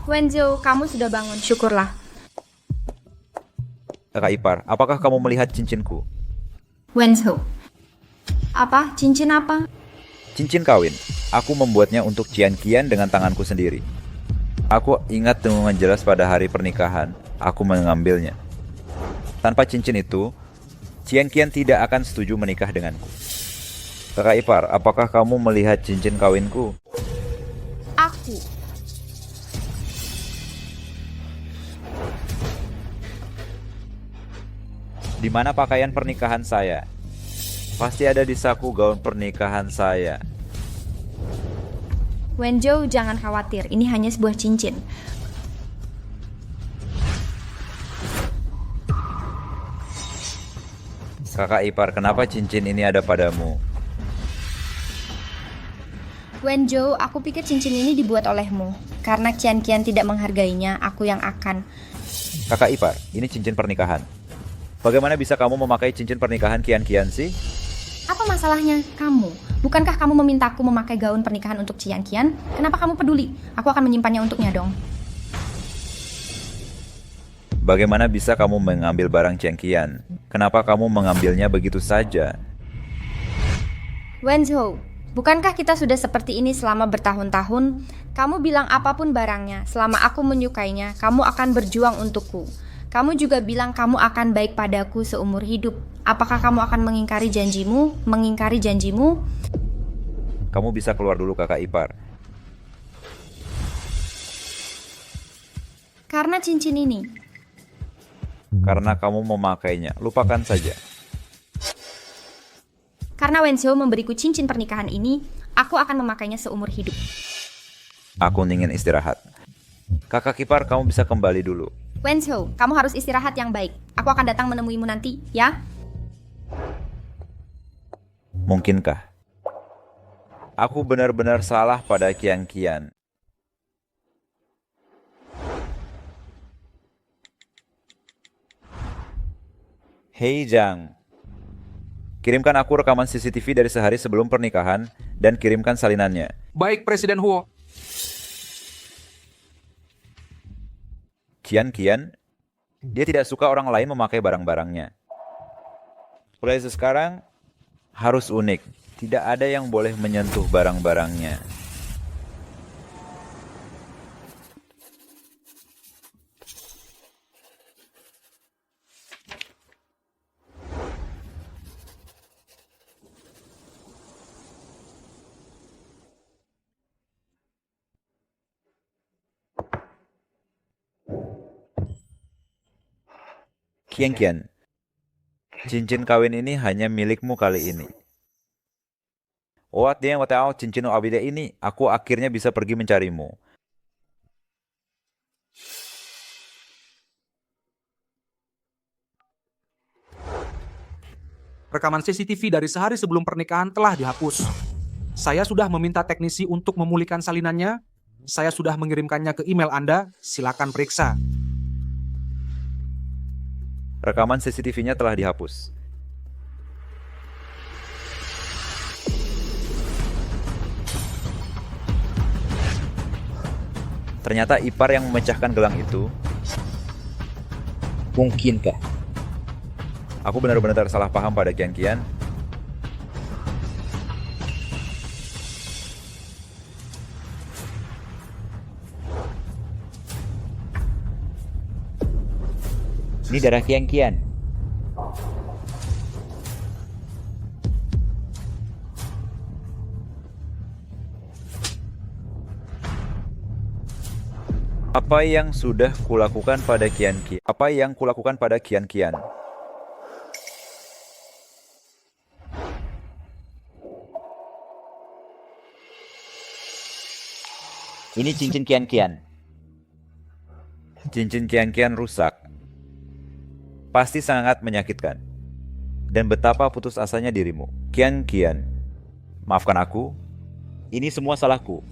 Wenzhou, kamu sudah bangun, syukurlah. Kakak ipar, apakah kamu melihat cincinku? Wenzhou. Apa? Cincin apa? Cincin kawin. Aku membuatnya untuk Chiang Qian dengan tanganku sendiri. Aku ingat dengan jelas pada hari pernikahan, aku mengambilnya. Tanpa cincin itu, Chiang Qian tidak akan setuju menikah denganku. Kakak ipar, apakah kamu melihat cincin kawinku? Aku. Di mana pakaian pernikahan saya? Pasti ada di saku gaun pernikahan saya. Wenzhou, jangan khawatir, ini hanya sebuah cincin. Kakak ipar, kenapa cincin ini ada padamu? Wenzhou, aku pikir cincin ini dibuat olehmu. Karena Qian tidak menghargainya, aku yang akan. Kakak ipar, ini cincin pernikahan. Bagaimana bisa kamu memakai cincin pernikahan Qian sih? Apa masalahnya? Kamu? Bukankah kamu memintaku memakai gaun pernikahan untuk Qian? Kenapa kamu peduli? Aku akan menyimpannya untuknya dong. Bagaimana bisa kamu mengambil barang Qian? Kenapa kamu mengambilnya begitu saja? Wenzhou, bukankah kita sudah seperti ini selama bertahun-tahun? Kamu bilang apapun barangnya, selama aku menyukainya, kamu akan berjuang untukku. Kamu juga bilang kamu akan baik padaku seumur hidup. Apakah kamu akan mengingkari janjimu? Kamu bisa keluar dulu, kakak ipar. Karena cincin ini. Karena kamu memakainya, lupakan saja. Karena Wenzhou memberiku cincin pernikahan ini, aku akan memakainya seumur hidup. Aku ingin istirahat. Kakak ipar, kamu bisa kembali dulu. Wenzhou, kamu harus istirahat yang baik. Aku akan datang menemuimu nanti, ya? Mungkinkah? Aku benar-benar salah pada Qian. Hei Zhang, kirimkan aku rekaman CCTV dari sehari sebelum pernikahan dan kirimkan salinannya. Baik, Presiden Huo. Qian, dia tidak suka orang lain memakai barang-barangnya. Mulai sekarang, harus unik. Tidak ada yang boleh menyentuh barang-barangnya. Qian, cincin kawin ini hanya milikmu kali ini. Dia yang tahu cincin abide ini, aku akhirnya bisa pergi mencarimu. Rekaman CCTV dari sehari sebelum pernikahan telah dihapus. Saya sudah meminta teknisi untuk memulihkan salinannya. Saya sudah mengirimkannya ke email Anda, silakan periksa. Rekaman CCTV-nya telah dihapus. Ternyata Ipar yang memecahkan gelang itu. Mungkinkah? Aku benar-benar salah paham pada Kian. Ini darah Kian. Apa yang sudah kulakukan pada Kian? Apa yang kulakukan pada Kian? Ini cincin Kian. Cincin Kian rusak. Pasti sangat menyakitkan. Dan betapa putus asanya dirimu. Kian, maafkan aku. Ini semua salahku.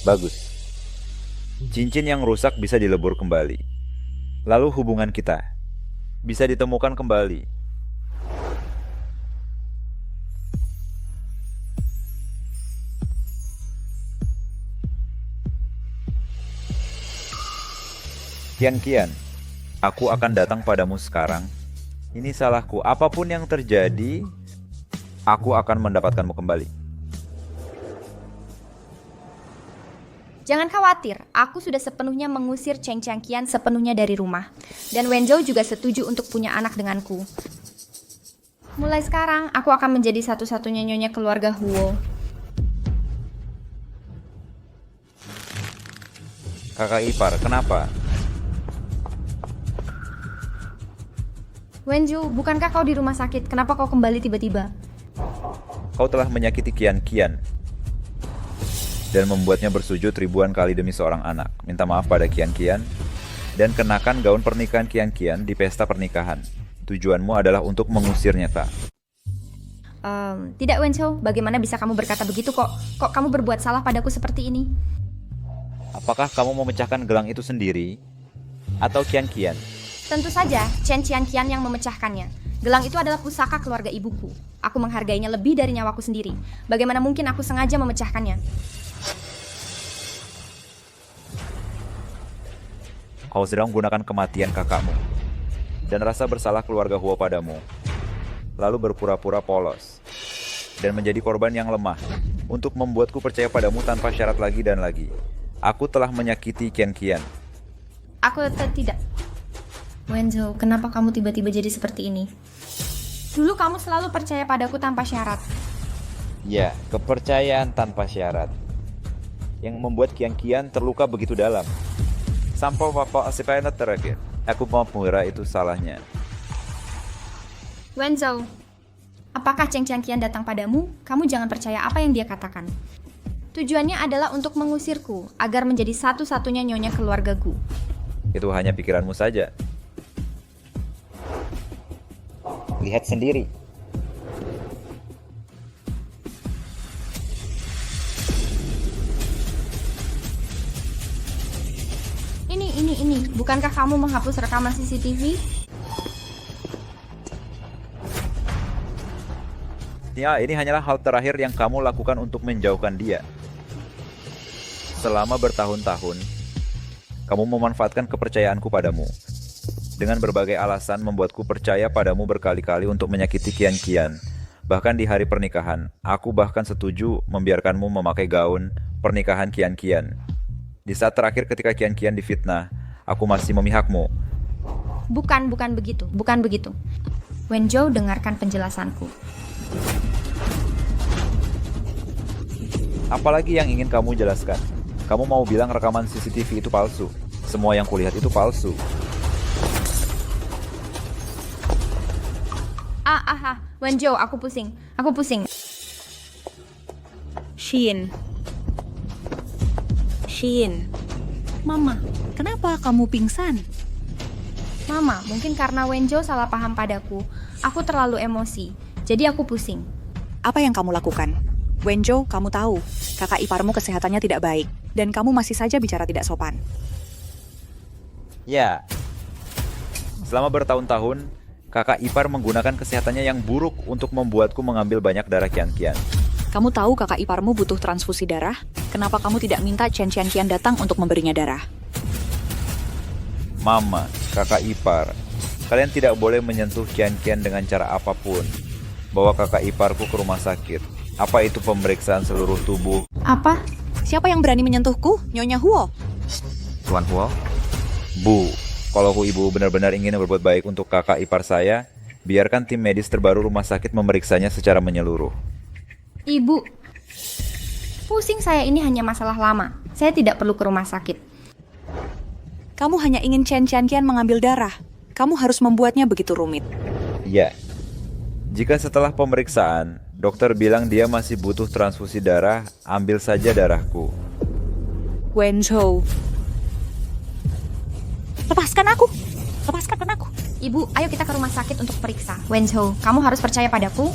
Bagus. Cincin yang rusak bisa dilebur kembali. Lalu hubungan kita bisa ditemukan kembali. Kian, aku akan datang padamu sekarang. Ini salahku. Apapun yang terjadi, aku akan mendapatkanmu kembali. Jangan khawatir, aku sudah sepenuhnya mengusir Cheng Qian sepenuhnya dari rumah. Dan Wenzhou juga setuju untuk punya anak denganku. Mulai sekarang, aku akan menjadi satu-satunya nyonya keluarga Huo. Kakak ipar, kenapa? Wenzhou, bukankah kau di rumah sakit? Kenapa kau kembali tiba-tiba? Kau telah menyakiti Kian dan membuatnya bersujud ribuan kali demi seorang anak. Minta maaf pada Kian dan kenakan gaun pernikahan Kian di pesta pernikahan. Tujuanmu adalah untuk mengusirnya, tak? Tidak, Wenzhou. Bagaimana bisa kamu berkata begitu kok? Kok kamu berbuat salah padaku seperti ini? Apakah kamu memecahkan gelang itu sendiri? Atau Kian? Tentu saja, Chen Qian yang memecahkannya. Gelang itu adalah pusaka keluarga ibuku. Aku menghargainya lebih dari nyawaku sendiri. Bagaimana mungkin aku sengaja memecahkannya? Kau sedang menggunakan kematian kakakmu dan rasa bersalah keluarga Huo padamu, lalu berpura-pura polos dan menjadi korban yang lemah untuk membuatku percaya padamu tanpa syarat lagi dan lagi. Aku telah menyakiti Kian. Aku tidak. Wenzhou, kenapa kamu tiba-tiba jadi seperti ini? Dulu kamu selalu percaya padaku tanpa syarat. Ya, kepercayaan tanpa syarat yang membuat Kian terluka begitu dalam. Sampai Bapak Asipayana terakhir, aku mau mengira itu salahnya. Wenzhou, apakah Cheng Qian datang padamu? Kamu jangan percaya apa yang dia katakan. Tujuannya adalah untuk mengusirku, agar menjadi satu-satunya nyonya keluargaku. Itu hanya pikiranmu saja. Lihat sendiri. Ini. Bukankah kamu menghapus rekaman CCTV? Ya, ini hanyalah hal terakhir yang kamu lakukan untuk menjauhkan dia. Selama bertahun-tahun, kamu memanfaatkan kepercayaanku padamu. Dengan berbagai alasan membuatku percaya padamu berkali-kali untuk menyakiti Kian. Bahkan di hari pernikahan, aku bahkan setuju membiarkanmu memakai gaun pernikahan Kian. Di saat terakhir ketika Kian difitnah, aku masih memihakmu. Bukan begitu. Wenzhou, dengarkan penjelasanku. Apalagi yang ingin kamu jelaskan? Kamu mau bilang rekaman CCTV itu palsu? Semua yang kulihat itu palsu. Wenzhou, aku pusing. Shin. Mama, kenapa kamu pingsan? Mama, mungkin karena Wenzhou salah paham padaku. Aku terlalu emosi. Jadi aku pusing. Apa yang kamu lakukan? Wenjo, kamu tahu, kakak iparmu kesehatannya tidak baik, dan kamu masih saja bicara tidak sopan. Ya, selama bertahun-tahun, kakak ipar menggunakan kesehatannya yang buruk untuk membuatku mengambil banyak darah Qian-Qian. Kamu tahu kakak iparmu butuh transfusi darah? Kenapa kamu tidak minta Chen Qian datang untuk memberinya darah? Mama, kakak ipar, kalian tidak boleh menyentuh Qian-Qian dengan cara apapun. Bawa kakak iparku ke rumah sakit. Apa itu pemeriksaan seluruh tubuh? Apa? Siapa yang berani menyentuhku? Nyonya Huo. Tuan Huo, Bu, kalau ibu benar-benar ingin berbuat baik untuk kakak ipar saya, biarkan tim medis terbaru rumah sakit memeriksanya secara menyeluruh. Ibu, pusing saya ini hanya masalah lama. Saya tidak perlu ke rumah sakit. Kamu hanya ingin Chen Qian mengambil darah. Kamu harus membuatnya begitu rumit. Ya, jika setelah pemeriksaan, dokter bilang dia masih butuh transfusi darah, ambil saja darahku. Wenjo. Lepaskan aku. Lepaskan aku. Ibu, ayo kita ke rumah sakit untuk periksa. Wenjo, kamu harus percaya padaku.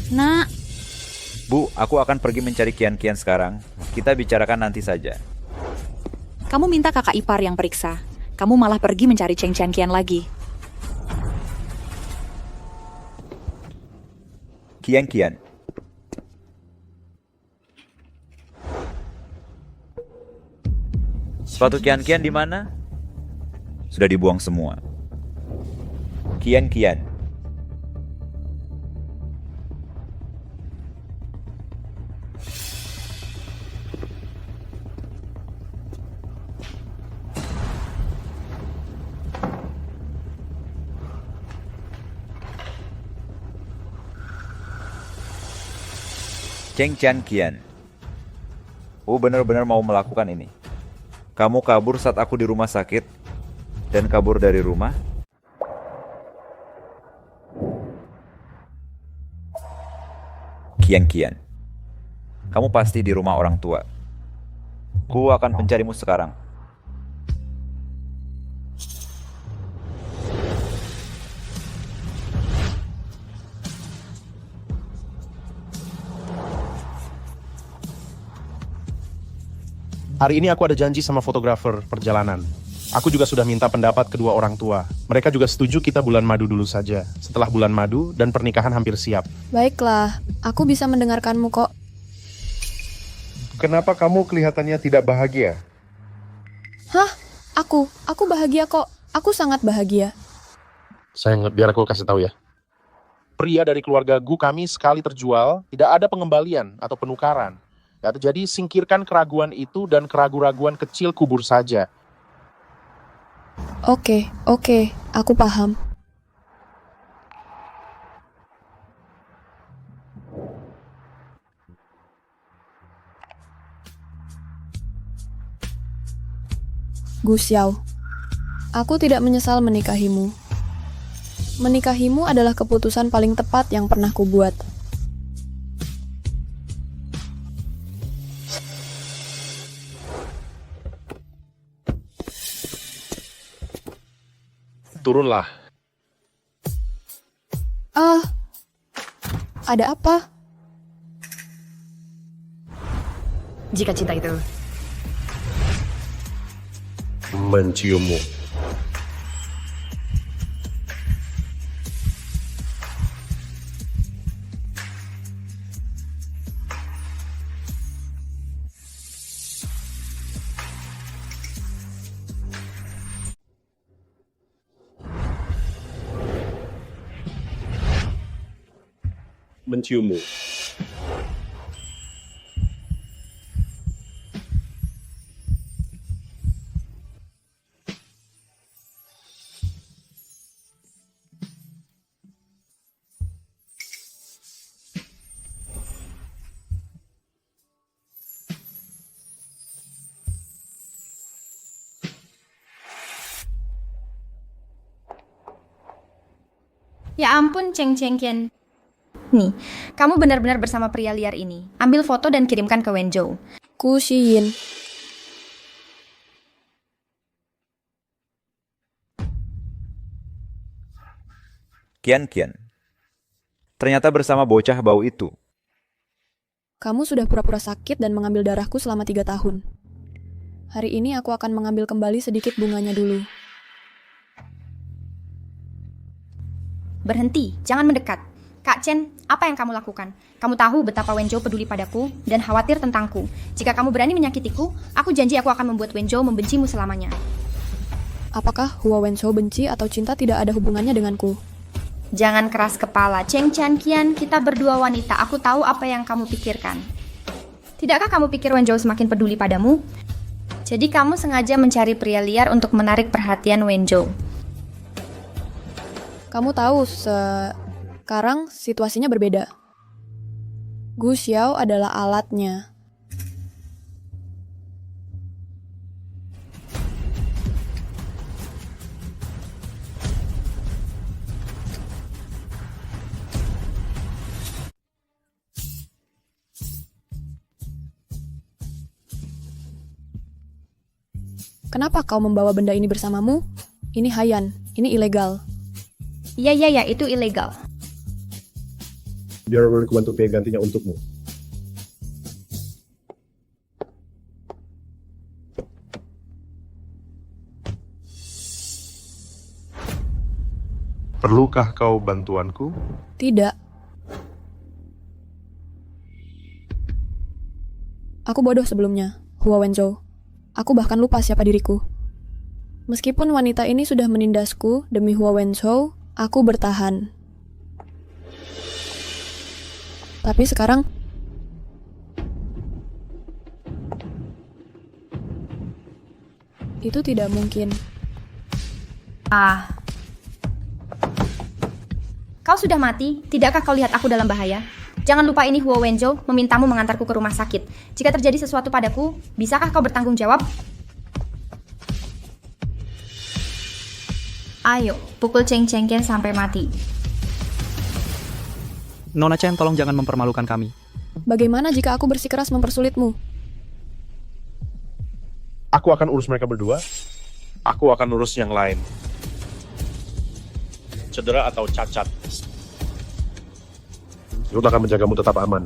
Nak. Bu, aku akan pergi mencari Qian-Qian sekarang. Kita bicarakan nanti saja. Kamu minta kakak ipar yang periksa. Kamu malah pergi mencari Chen Qian lagi. Qian-Qian. Sepatu Qian-Qian di mana? Sudah dibuang semua. Qian-Qian. Cheng Qian. Benar-benar mau melakukan ini. Kamu kabur saat aku di rumah sakit dan kabur dari rumah. Qian. Kamu pasti di rumah orang tua. Ku akan mencarimu sekarang. Hari ini aku ada janji sama fotografer perjalanan. Aku juga sudah minta pendapat kedua orang tua. Mereka juga setuju kita bulan madu dulu saja. Setelah bulan madu dan pernikahan hampir siap. Baiklah, aku bisa mendengarkanmu kok. Kenapa kamu kelihatannya tidak bahagia? Hah? Aku bahagia kok. Aku sangat bahagia. Sayang, biar aku kasih tahu ya. Pria dari keluarga Gu kami sekali terjual, tidak ada pengembalian atau penukaran. Ya, jadi singkirkan keraguan itu dan keraguan-raguan kecil kubur saja. Oke, aku paham. Gu Xiao, aku tidak menyesal menikahimu. Menikahimu adalah keputusan paling tepat yang pernah kubuat. Turunlah. Ada apa? Jika cinta itu menciummu. Menciummu. Ya ampun, Cheng Qian. Nih, kamu benar-benar bersama pria liar ini. Ambil foto dan kirimkan ke Wenzhou. Ku Xiyin. Qian. Ternyata bersama bocah bau itu. Kamu sudah pura-pura sakit dan mengambil darahku selama 3 tahun. Hari ini aku akan mengambil kembali sedikit bunganya dulu. Berhenti, jangan mendekat. Kak Chen, apa yang kamu lakukan? Kamu tahu betapa Wenzhou peduli padaku dan khawatir tentangku. Jika kamu berani menyakitiku, aku janji aku akan membuat Wenzhou membencimu selamanya. Apakah Hua Wenzhou benci atau cinta tidak ada hubungannya denganku? Jangan keras kepala, Cheng Chanqian, kita berdua wanita, aku tahu apa yang kamu pikirkan. Tidakkah kamu pikir Wenzhou semakin peduli padamu? Jadi kamu sengaja mencari pria liar untuk menarik perhatian Wenzhou. Kamu tahu, sekarang situasinya berbeda. Gu Xiao adalah alatnya. Kenapa kau membawa benda ini bersamamu? Ini Haiyan, ini ilegal. Iya, itu ilegal. Biar aku bantu biaya gantinya untukmu. Perlukah kau bantuanku? Tidak. Aku bodoh sebelumnya, Hua Wenzhou. Aku bahkan lupa siapa diriku. Meskipun wanita ini sudah menindasku demi Hua Wenzhou, aku bertahan. Tapi sekarang itu tidak mungkin. Kau sudah mati, tidakkah kau lihat aku dalam bahaya? Jangan lupa ini Hua Wenzhou memintamu mengantarku ke rumah sakit. Jika terjadi sesuatu padaku, bisakah kau bertanggung jawab? Ayo, pukul Cheng Chanqian sampai mati. Nona Chen, tolong jangan mempermalukan kami. Bagaimana jika aku bersikeras mempersulitmu? Aku akan urus mereka berdua. Aku akan urus yang lain. Cedera atau cacat. Yud akan menjagamu tetap aman.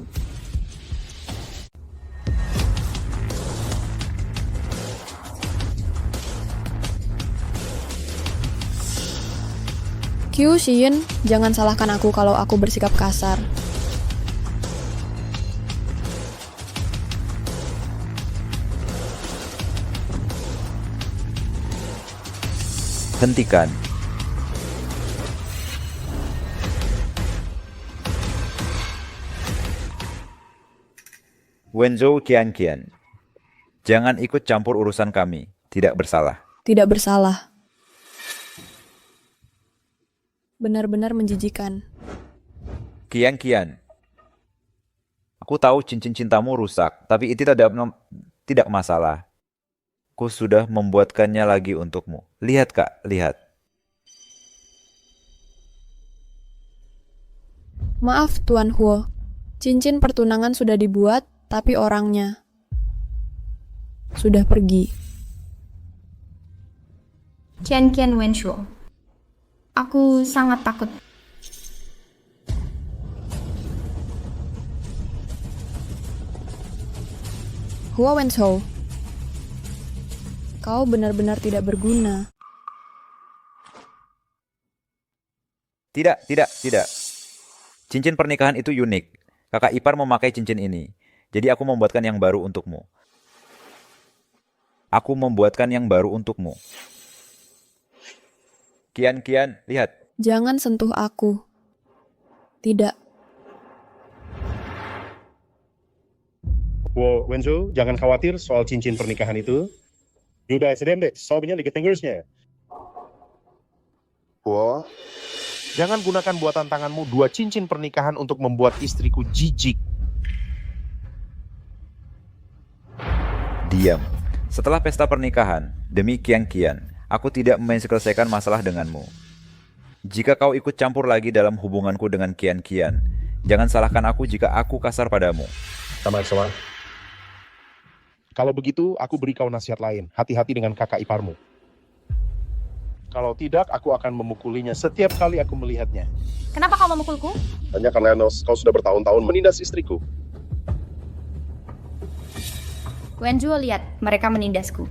Qiu Xiyin, jangan salahkan aku kalau aku bersikap kasar. Hentikan. Wenzhou Qianqian, jangan ikut campur urusan kami. Tidak bersalah. Tidak bersalah. Benar-benar menjijikan. Qianqian, aku tahu cincin cintamu rusak, tapi itu tidak masalah. Aku sudah membuatkannya lagi untukmu. Lihat Kak, lihat. Maaf Tuan Huo, cincin pertunangan sudah dibuat, tapi orangnya sudah pergi. Qianqian Wenzhou, aku sangat takut. Hua Wenzhou, kau benar-benar tidak berguna. Tidak. Cincin pernikahan itu unik. Kakak ipar memakai cincin ini. Jadi aku membuatkan yang baru untukmu. Qianqian, lihat. Jangan sentuh aku. Tidak. Wow, Wenzhou, jangan khawatir soal cincin pernikahan itu. Sudah SDM deh, soalnya di Tengersnya. Wow. Jangan gunakan buatan tanganmu 2 cincin pernikahan untuk membuat istriku jijik. Diam. Setelah pesta pernikahan, demi Qianqian, aku tidak menyelesaikan masalah denganmu. Jika kau ikut campur lagi dalam hubunganku dengan Qianqian, jangan salahkan aku jika aku kasar padamu. Sama-sama. Kalau begitu, aku beri kau nasihat lain. Hati-hati dengan kakak iparmu. Kalau tidak, aku akan memukulinya setiap kali aku melihatnya. Kenapa kau memukulku? Hanya karena kau sudah bertahun-tahun menindas istriku. Wenju lihat, mereka menindasku.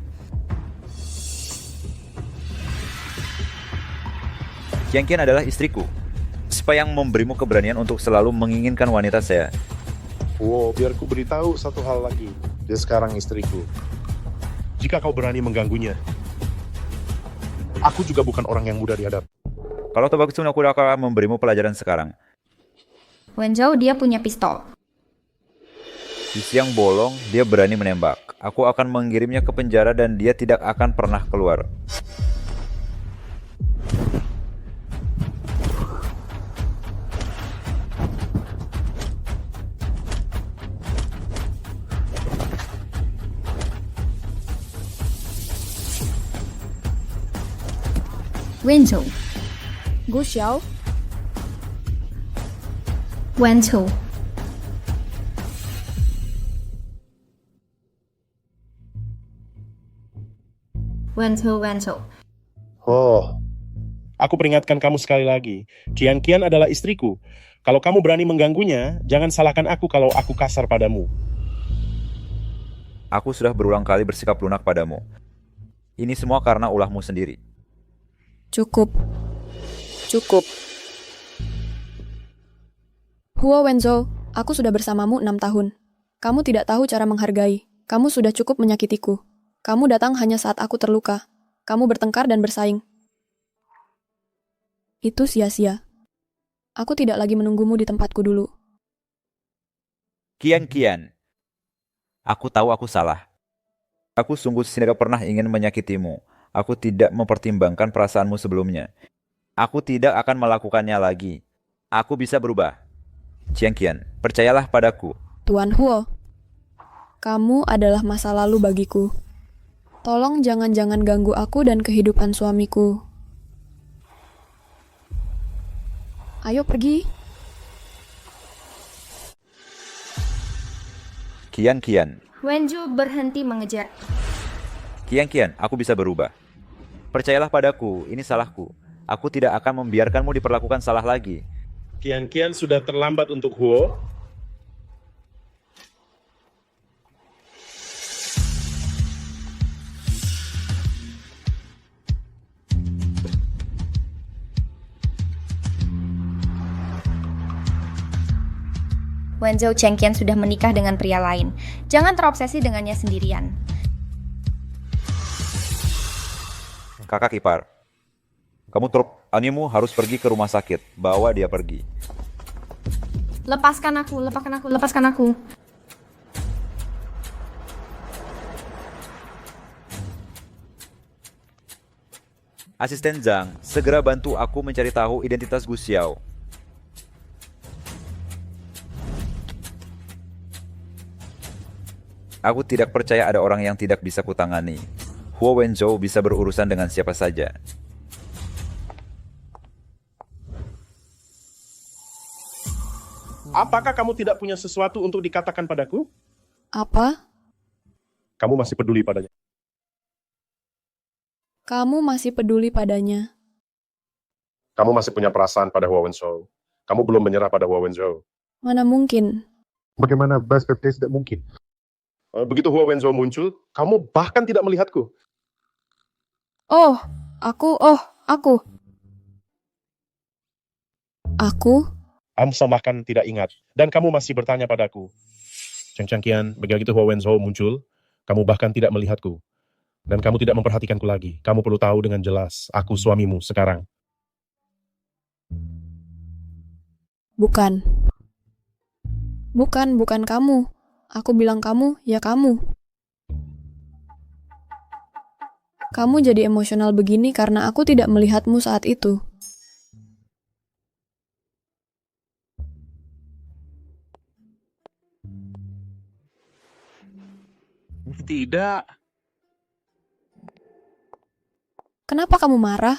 Qian adalah istriku. Siapa yang memberimu keberanian untuk selalu menginginkan wanita saya? Wow, biar ku beritahu satu hal lagi. Dia sekarang istriku. Jika kau berani mengganggunya, Aku juga bukan orang yang mudah dihadap. Kalau toh bagus, aku akan memberimu pelajaran sekarang. Wenzhou dia punya pistol. Di siang bolong, dia berani menembak. Aku akan mengirimnya ke penjara dan dia tidak akan pernah keluar. Wenzhou. Gu Xiao, Wenzhou. Wenzhou. Oh, aku peringatkan kamu sekali lagi. Qian adalah istriku. Kalau kamu berani mengganggunya, jangan salahkan aku kalau aku kasar padamu. Aku sudah berulang kali bersikap lunak padamu. Ini semua karena ulahmu sendiri. cukup. Huo Wenzhou, aku sudah bersamamu 6 tahun. Kamu tidak tahu cara menghargai. Kamu sudah cukup menyakitiku. Kamu datang hanya saat aku terluka. Kamu bertengkar dan bersaing. Itu sia-sia. Aku tidak lagi menunggumu di tempatku dulu. Qian, aku tahu aku salah. Aku sungguh tidak pernah ingin menyakitimu. Aku tidak mempertimbangkan perasaanmu sebelumnya. Aku tidak akan melakukannya lagi. Aku bisa berubah. Qian, percayalah padaku. Tuan Huo, kamu adalah masa lalu bagiku. Tolong jangan-jangan ganggu aku dan kehidupan suamiku. Ayo pergi. Qian. Wenju berhenti mengejar. Qian, aku bisa berubah. Percayalah padaku, ini salahku. Aku tidak akan membiarkanmu diperlakukan salah lagi. Qian sudah terlambat untuk Huo. Wenzhou Chengqian sudah menikah dengan pria lain. Jangan terobsesi dengannya sendirian. Kakak ipar, kamu animu harus pergi ke rumah sakit. Bawa dia pergi. Lepaskan aku. Asisten Zhang, segera bantu aku mencari tahu identitas Gu Xiao. Aku tidak percaya ada orang yang tidak bisa kutangani. Huo Wenzhou bisa berurusan dengan siapa saja. Apakah kamu tidak punya sesuatu untuk dikatakan padaku? Apa? Kamu masih peduli padanya. Kamu masih peduli padanya. Kamu masih punya perasaan pada Huo Wenzhou. Kamu belum menyerah pada Huo Wenzhou. Mana mungkin? Bagaimana perspektif tidak mungkin? Begitu Huo Wenzhou muncul, kamu bahkan tidak melihatku. Oh, aku. Kamu bahkan tidak ingat. Dan kamu masih bertanya padaku. Chengqian, begitu Huo Wenzhou muncul, kamu bahkan tidak melihatku. Dan kamu tidak memperhatikanku lagi. Kamu perlu tahu dengan jelas, aku suamimu sekarang. Bukan kamu. Aku bilang kamu, ya kamu. Kamu jadi emosional begini karena aku tidak melihatmu saat itu. Tidak. Kenapa kamu marah?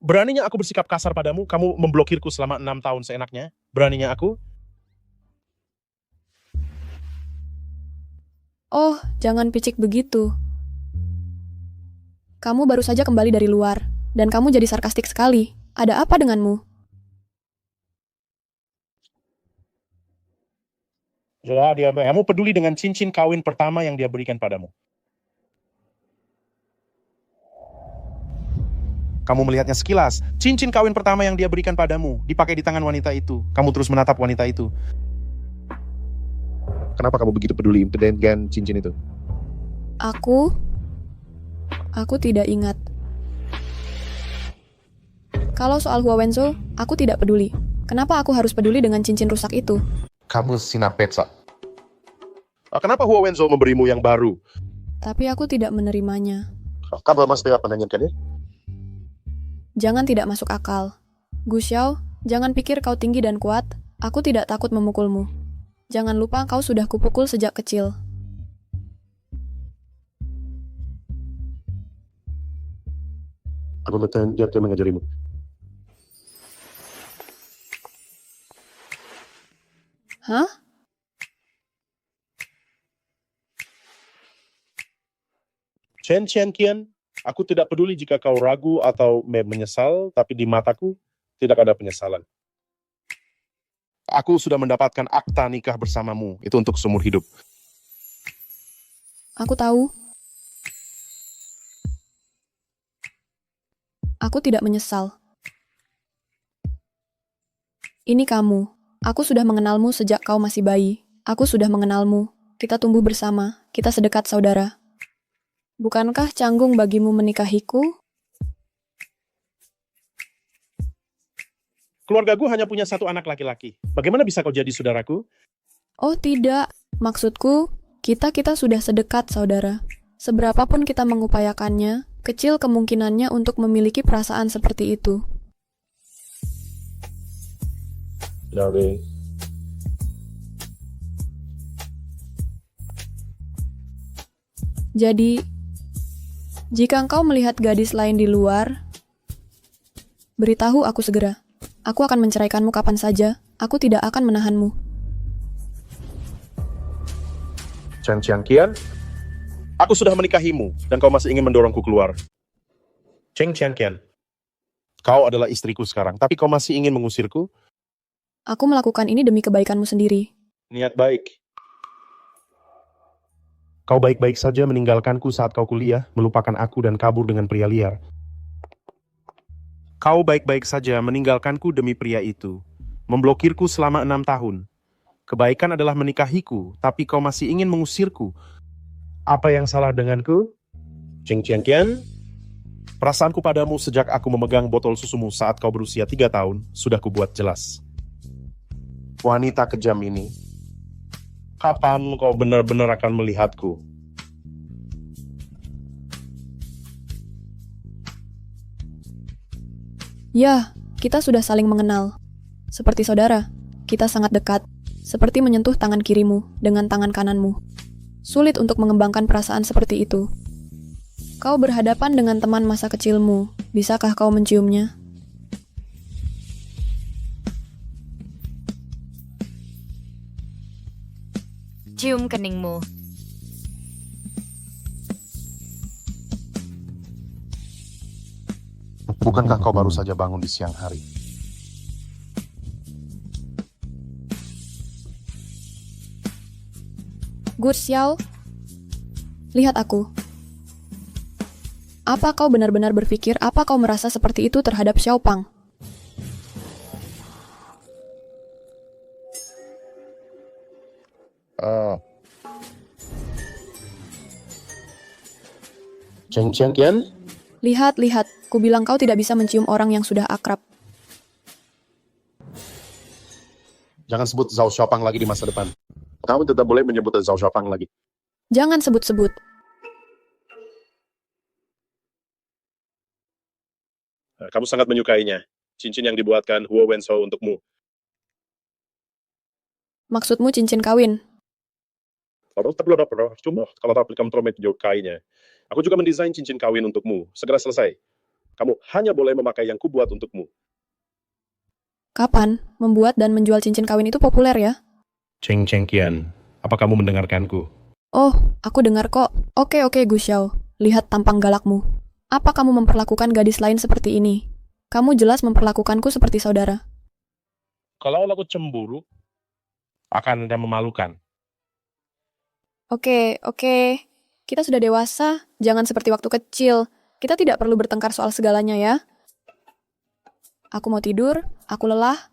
Beraninya aku bersikap kasar padamu, kamu memblokirku selama 6 tahun seenaknya. Beraninya aku. Oh, jangan picik begitu. Kamu baru saja kembali dari luar, dan kamu jadi sarkastik sekali. Ada apa denganmu? Ya, kamu peduli dengan cincin kawin pertama yang dia berikan padamu. Kamu melihatnya sekilas. Cincin kawin pertama yang dia berikan padamu dipakai di tangan wanita itu. Kamu terus menatap wanita itu. Kenapa kamu begitu peduli dengan cincin itu? Aku tidak ingat. Kalau soal Huawenzo, aku tidak peduli. Kenapa aku harus peduli dengan cincin rusak itu? Kamu sinapetsa. Kenapa Huawenzo memberimu yang baru? Tapi aku tidak menerimanya. Kamu masih menanyakannya? Jangan tidak masuk akal. Gu Xiao, jangan pikir kau tinggi dan kuat. Aku tidak takut memukulmu. Jangan lupa kau sudah kupukul sejak kecil. Aku dia mengajarimu. Hah? Chen Qian, aku tidak peduli jika kau ragu atau menyesal, tapi di mataku tidak ada penyesalan. Aku sudah mendapatkan akta nikah bersamamu, itu untuk seumur hidup. Aku tahu. Aku tidak menyesal. Ini kamu. Aku sudah mengenalmu sejak kau masih bayi. Aku sudah mengenalmu. Kita tumbuh bersama. Kita sedekat saudara. Bukankah canggung bagimu menikahiku? Keluargaku hanya punya satu anak laki-laki. Bagaimana bisa kau jadi saudaraku? Oh tidak. Maksudku, kita sudah sedekat saudara. Seberapapun kita mengupayakannya, kecil kemungkinannya untuk memiliki perasaan seperti itu. Jadi, jika engkau melihat gadis lain di luar, beritahu aku segera. Aku akan menceraikanmu kapan saja. Aku tidak akan menahanmu. Chen Qian, aku sudah menikahimu dan kau masih ingin mendorongku keluar. Chen Qian, kau adalah istriku sekarang, tapi kau masih ingin mengusirku? Aku melakukan ini demi kebaikanmu sendiri. Niat baik. Kau baik-baik saja meninggalkanku saat kau kuliah, melupakan aku dan kabur dengan pria liar. Kau baik-baik saja meninggalkanku demi pria itu, memblokirku selama 6 tahun. Kebaikan adalah menikahiku, tapi kau masih ingin mengusirku. Apa yang salah denganku? Chen Qian, perasaanku padamu sejak aku memegang botol susumu saat kau berusia 3 tahun, sudah kubuat jelas. Wanita kejam ini, kapan kau benar-benar akan melihatku? Ya, kita sudah saling mengenal. Seperti saudara, kita sangat dekat. Seperti menyentuh tangan kirimu dengan tangan kananmu. Sulit untuk mengembangkan perasaan seperti itu. Kau berhadapan dengan teman masa kecilmu. Bisakah kau menciumnya? Cium keningmu. Bukankah kau baru saja bangun di siang hari? Gu Xiao, lihat aku. Apa kau benar-benar berpikir, apa kau merasa seperti itu terhadap Xiao Pang? Chen Qian? Lihat, ku bilang kau tidak bisa mencium orang yang sudah akrab. Jangan sebut Zhao Xiaopang lagi di masa depan. Kamu tidak boleh menyebut Zhao Xiaopang lagi. Jangan sebut-sebut. Kamu sangat menyukainya. Cincin yang dibuatkan Huo Wenzhou untukmu. Maksudmu cincin kawin? Cuma kalau kamu terlalu menyukainya. Aku juga mendesain cincin kawin untukmu. Segera selesai. Kamu hanya boleh memakai yang kubuat untukmu. Kapan? Membuat dan menjual cincin kawin itu populer ya? Chen Qian, apa kamu mendengarkanku? Oh, aku dengar kok. Oke, Gu Xiao. Lihat tampang galakmu. Apa kamu memperlakukan gadis lain seperti ini? Kamu jelas memperlakukanku seperti saudara. Kalau aku cemburu, akan ada memalukan. Oke. Kita sudah dewasa, jangan seperti waktu kecil. Kita tidak perlu bertengkar soal segalanya ya. Aku mau tidur, aku lelah.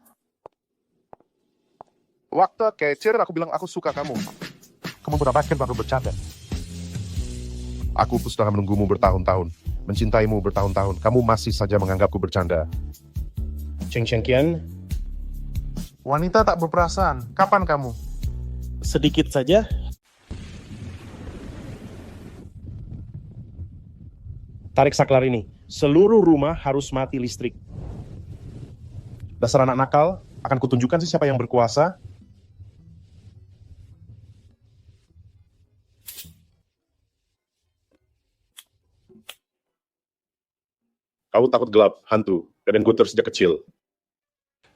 Waktu kecil aku bilang aku suka kamu. Kamu berapaskan baru bercanda. Aku sudah menunggumu bertahun-tahun, mencintaimu bertahun-tahun. Kamu masih saja menganggapku bercanda. Cheng Qian, Wanita tak berperasaan. Kapan kamu? sedikit saja. Tarik saklar ini. Seluruh rumah harus mati listrik. Dasar anak nakal, akan kutunjukkan siapa yang berkuasa. Kamu takut gelap, hantu, dan gue terus sejak kecil.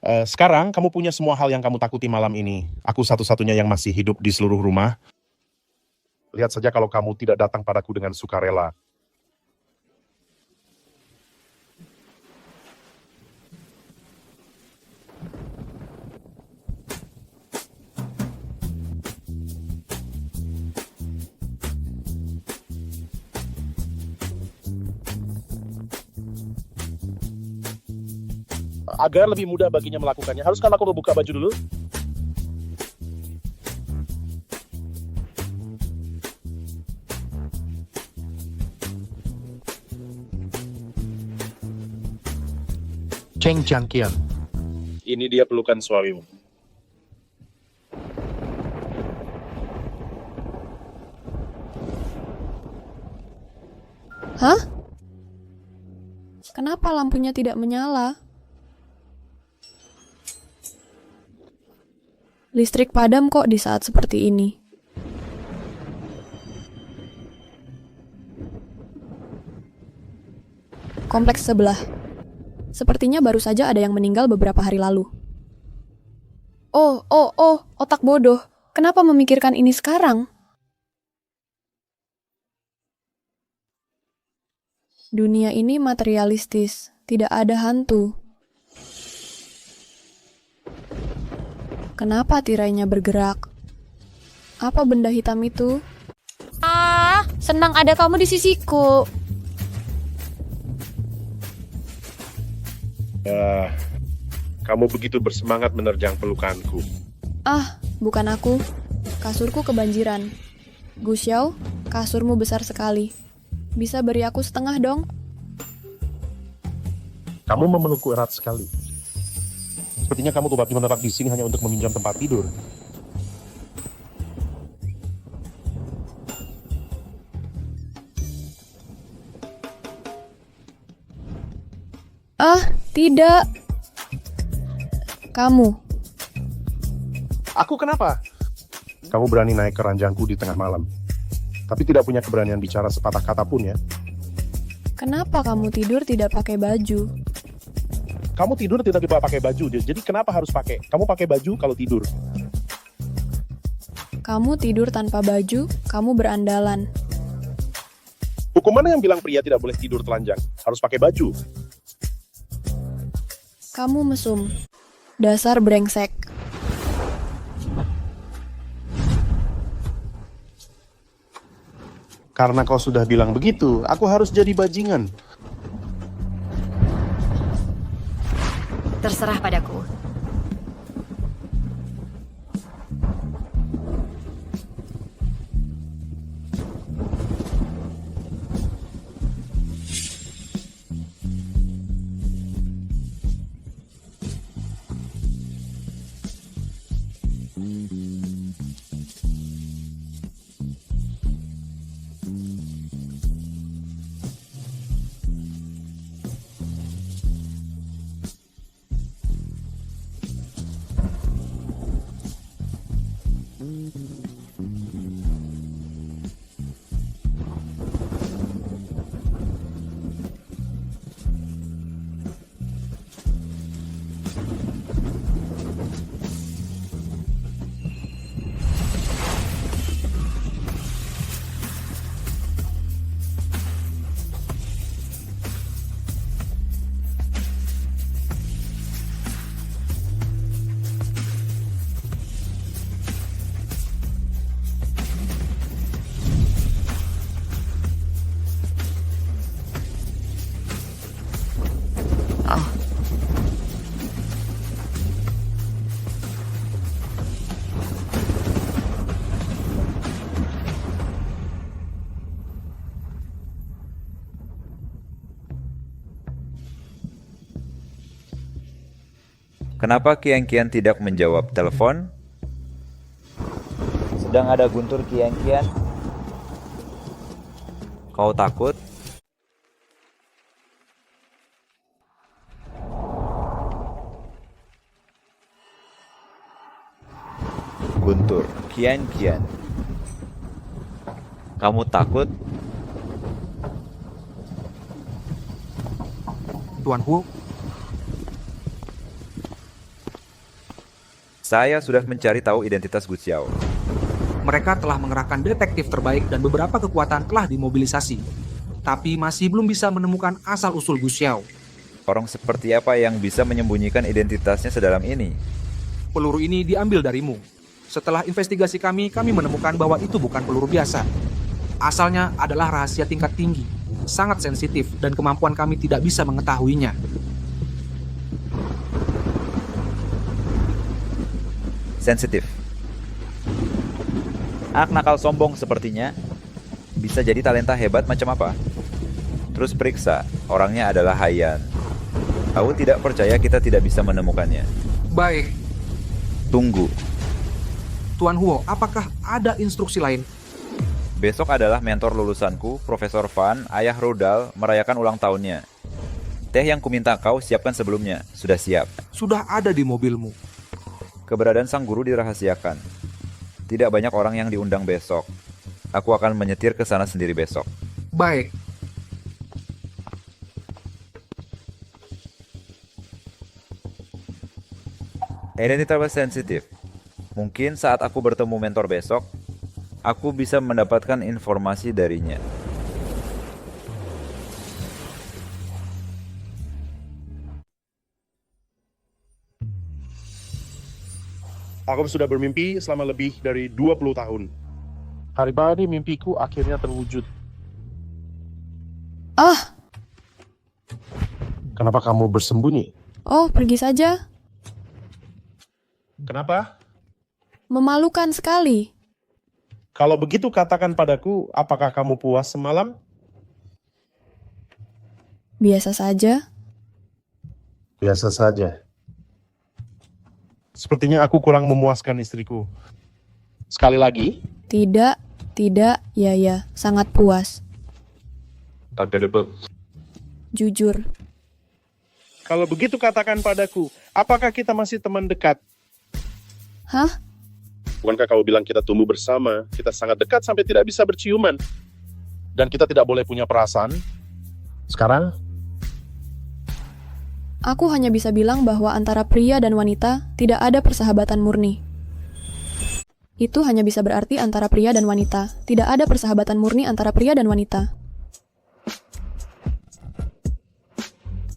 Sekarang kamu punya semua hal yang kamu takuti malam ini. Aku satu-satunya yang masih hidup di seluruh rumah. Lihat saja kalau kamu tidak datang padaku dengan sukarela. Agar lebih mudah baginya melakukannya, haruskah aku membuka baju dulu? Cheng Qian. Ini dia pelukan suamimu. Hah? Kenapa lampunya tidak menyala? Listrik padam kok di saat seperti ini. Kompleks sebelah. Sepertinya baru saja ada yang meninggal beberapa hari lalu. Oh, otak bodoh. Kenapa memikirkan ini sekarang? Dunia ini materialistis, tidak ada hantu. Kenapa tirainya bergerak? Apa benda hitam itu? Ah, senang ada kamu di sisiku. Kamu begitu bersemangat menerjang pelukanku. Ah, bukan aku. Kasurku kebanjiran. Gu Xiao, kasurmu besar sekali. Bisa beri aku setengah dong? Kamu memelukku erat sekali. Sepertinya kamu kembali menetap di sini hanya untuk meminjam tempat tidur. Ah, tidak. Kamu. Aku kenapa? Kamu berani naik ke ranjangku di tengah malam. Tapi tidak punya keberanian bicara sepatah kata pun ya. Kenapa kamu tidur tidak pakai baju? Kamu tidur tidak pakai baju, jadi kenapa harus pakai? Kamu pakai baju kalau tidur. Kamu tidur tanpa baju, kamu berandalan. Hukum mana yang bilang pria tidak boleh tidur telanjang? Harus pakai baju. Kamu mesum. Dasar brengsek. Karena kau sudah bilang begitu, aku harus jadi bajingan. Terserah padaku. Kenapa Kian tidak menjawab telepon? Sedang ada guntur Kian. Kau takut? Guntur, Kian. Kamu takut? Tuan Huo, Saya sudah mencari tahu identitas Gu Xiao. mereka telah mengerahkan detektif terbaik dan beberapa kekuatan telah dimobilisasi. Tapi masih belum bisa menemukan asal-usul Gu Xiao. Orang seperti apa yang bisa menyembunyikan identitasnya sedalam ini? Peluru ini diambil darimu. Setelah investigasi kami menemukan bahwa itu bukan peluru biasa. Asalnya adalah rahasia tingkat tinggi, sangat sensitif, dan kemampuan kami tidak bisa mengetahuinya. Sensitif. Anak nakal sombong sepertinya. Bisa jadi talenta hebat macam apa? Terus periksa, orangnya adalah Haiyan. Aku tidak percaya kita tidak bisa menemukannya. Baik, Tunggu. Tuan Huo, apakah ada instruksi lain? Besok adalah mentor lulusanku, Profesor Fan, ayah Rodal, merayakan ulang tahunnya. Teh yang kuminta kau siapkan sebelumnya, sudah siap. Sudah ada di mobilmu. Keberadaan sang guru dirahasiakan. Tidak banyak orang yang diundang besok. Aku akan menyetir ke sana sendiri besok. Baik, Identitas sensitif. Mungkin saat aku bertemu mentor besok, aku bisa mendapatkan informasi darinya. Aku sudah bermimpi selama lebih dari 20 tahun. Hari-hari mimpiku akhirnya terwujud. Ah, Kenapa kamu bersembunyi? oh pergi saja. Kenapa? Memalukan sekali. Kalau begitu katakan padaku, apakah kamu puas semalam? Biasa saja. Biasa saja. Sepertinya aku kurang memuaskan istriku. Sekali lagi. Tidak, ya, sangat puas. Jujur. Kalau begitu katakan padaku, apakah kita masih teman dekat? Hah? Bukankah kau bilang kita tumbuh bersama, kita sangat dekat sampai tidak bisa berciuman? Dan kita tidak boleh punya perasaan? Sekarang? Aku hanya bisa bilang bahwa antara pria dan wanita tidak ada persahabatan murni. Itu hanya bisa berarti antara pria dan wanita. Tidak ada persahabatan murni antara pria dan wanita.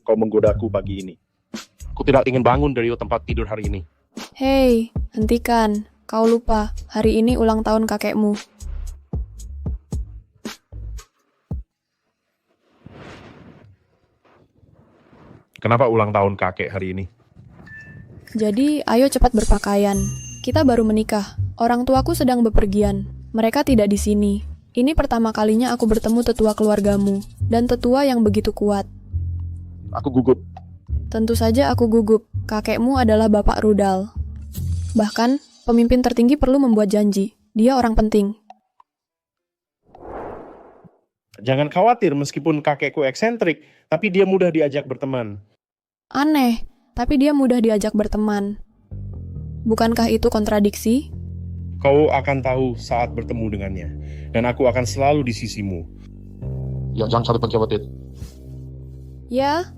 Kau menggodaku pagi ini. Aku tidak ingin bangun dari tempat tidur hari ini. Hei, hentikan. Kau lupa, hari ini ulang tahun kakekmu. Kenapa ulang tahun kakek hari ini? Jadi, ayo cepat berpakaian. Kita baru menikah. Orang tuaku sedang bepergian. Mereka tidak di sini. Ini pertama kalinya aku bertemu tetua keluargamu, dan tetua yang begitu kuat. Aku gugup. Tentu saja aku gugup. Kakekmu adalah Bapak Rudal. Bahkan, pemimpin tertinggi perlu membuat janji. Dia orang penting. Jangan khawatir meskipun kakekku eksentrik, tapi dia mudah diajak berteman. Aneh, tapi dia mudah diajak berteman. Bukankah itu kontradiksi? Kau akan tahu saat bertemu dengannya, dan aku akan selalu di sisimu. Ya, jangan sampai pencabut itu. Ya,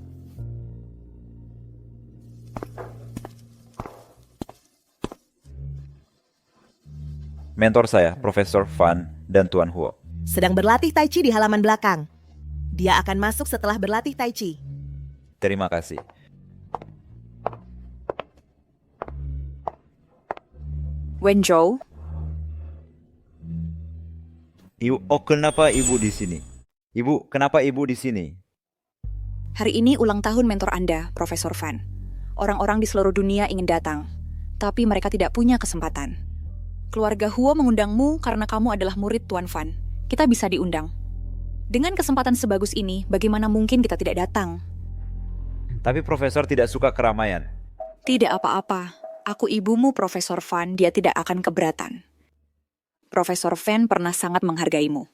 Mentor saya, Profesor Fan dan Tuan Huo. Sedang berlatih Tai Chi di halaman belakang. Dia akan masuk setelah berlatih Tai Chi. Terima kasih. Wenzhou, Ibu, kenapa ibu di sini? Ibu, kenapa ibu di sini? hari ini ulang tahun mentor Anda, Profesor Fan. Orang-orang di seluruh dunia ingin datang, tapi mereka tidak punya kesempatan. Keluarga Huo mengundangmu karena kamu adalah murid Tuan Fan. Kita bisa diundang. Dengan kesempatan sebagus ini, bagaimana mungkin kita tidak datang? Tapi profesor tidak suka keramaian. Tidak apa-apa. Aku ibumu, Profesor Van. Dia tidak akan keberatan. Profesor Van pernah sangat menghargaimu.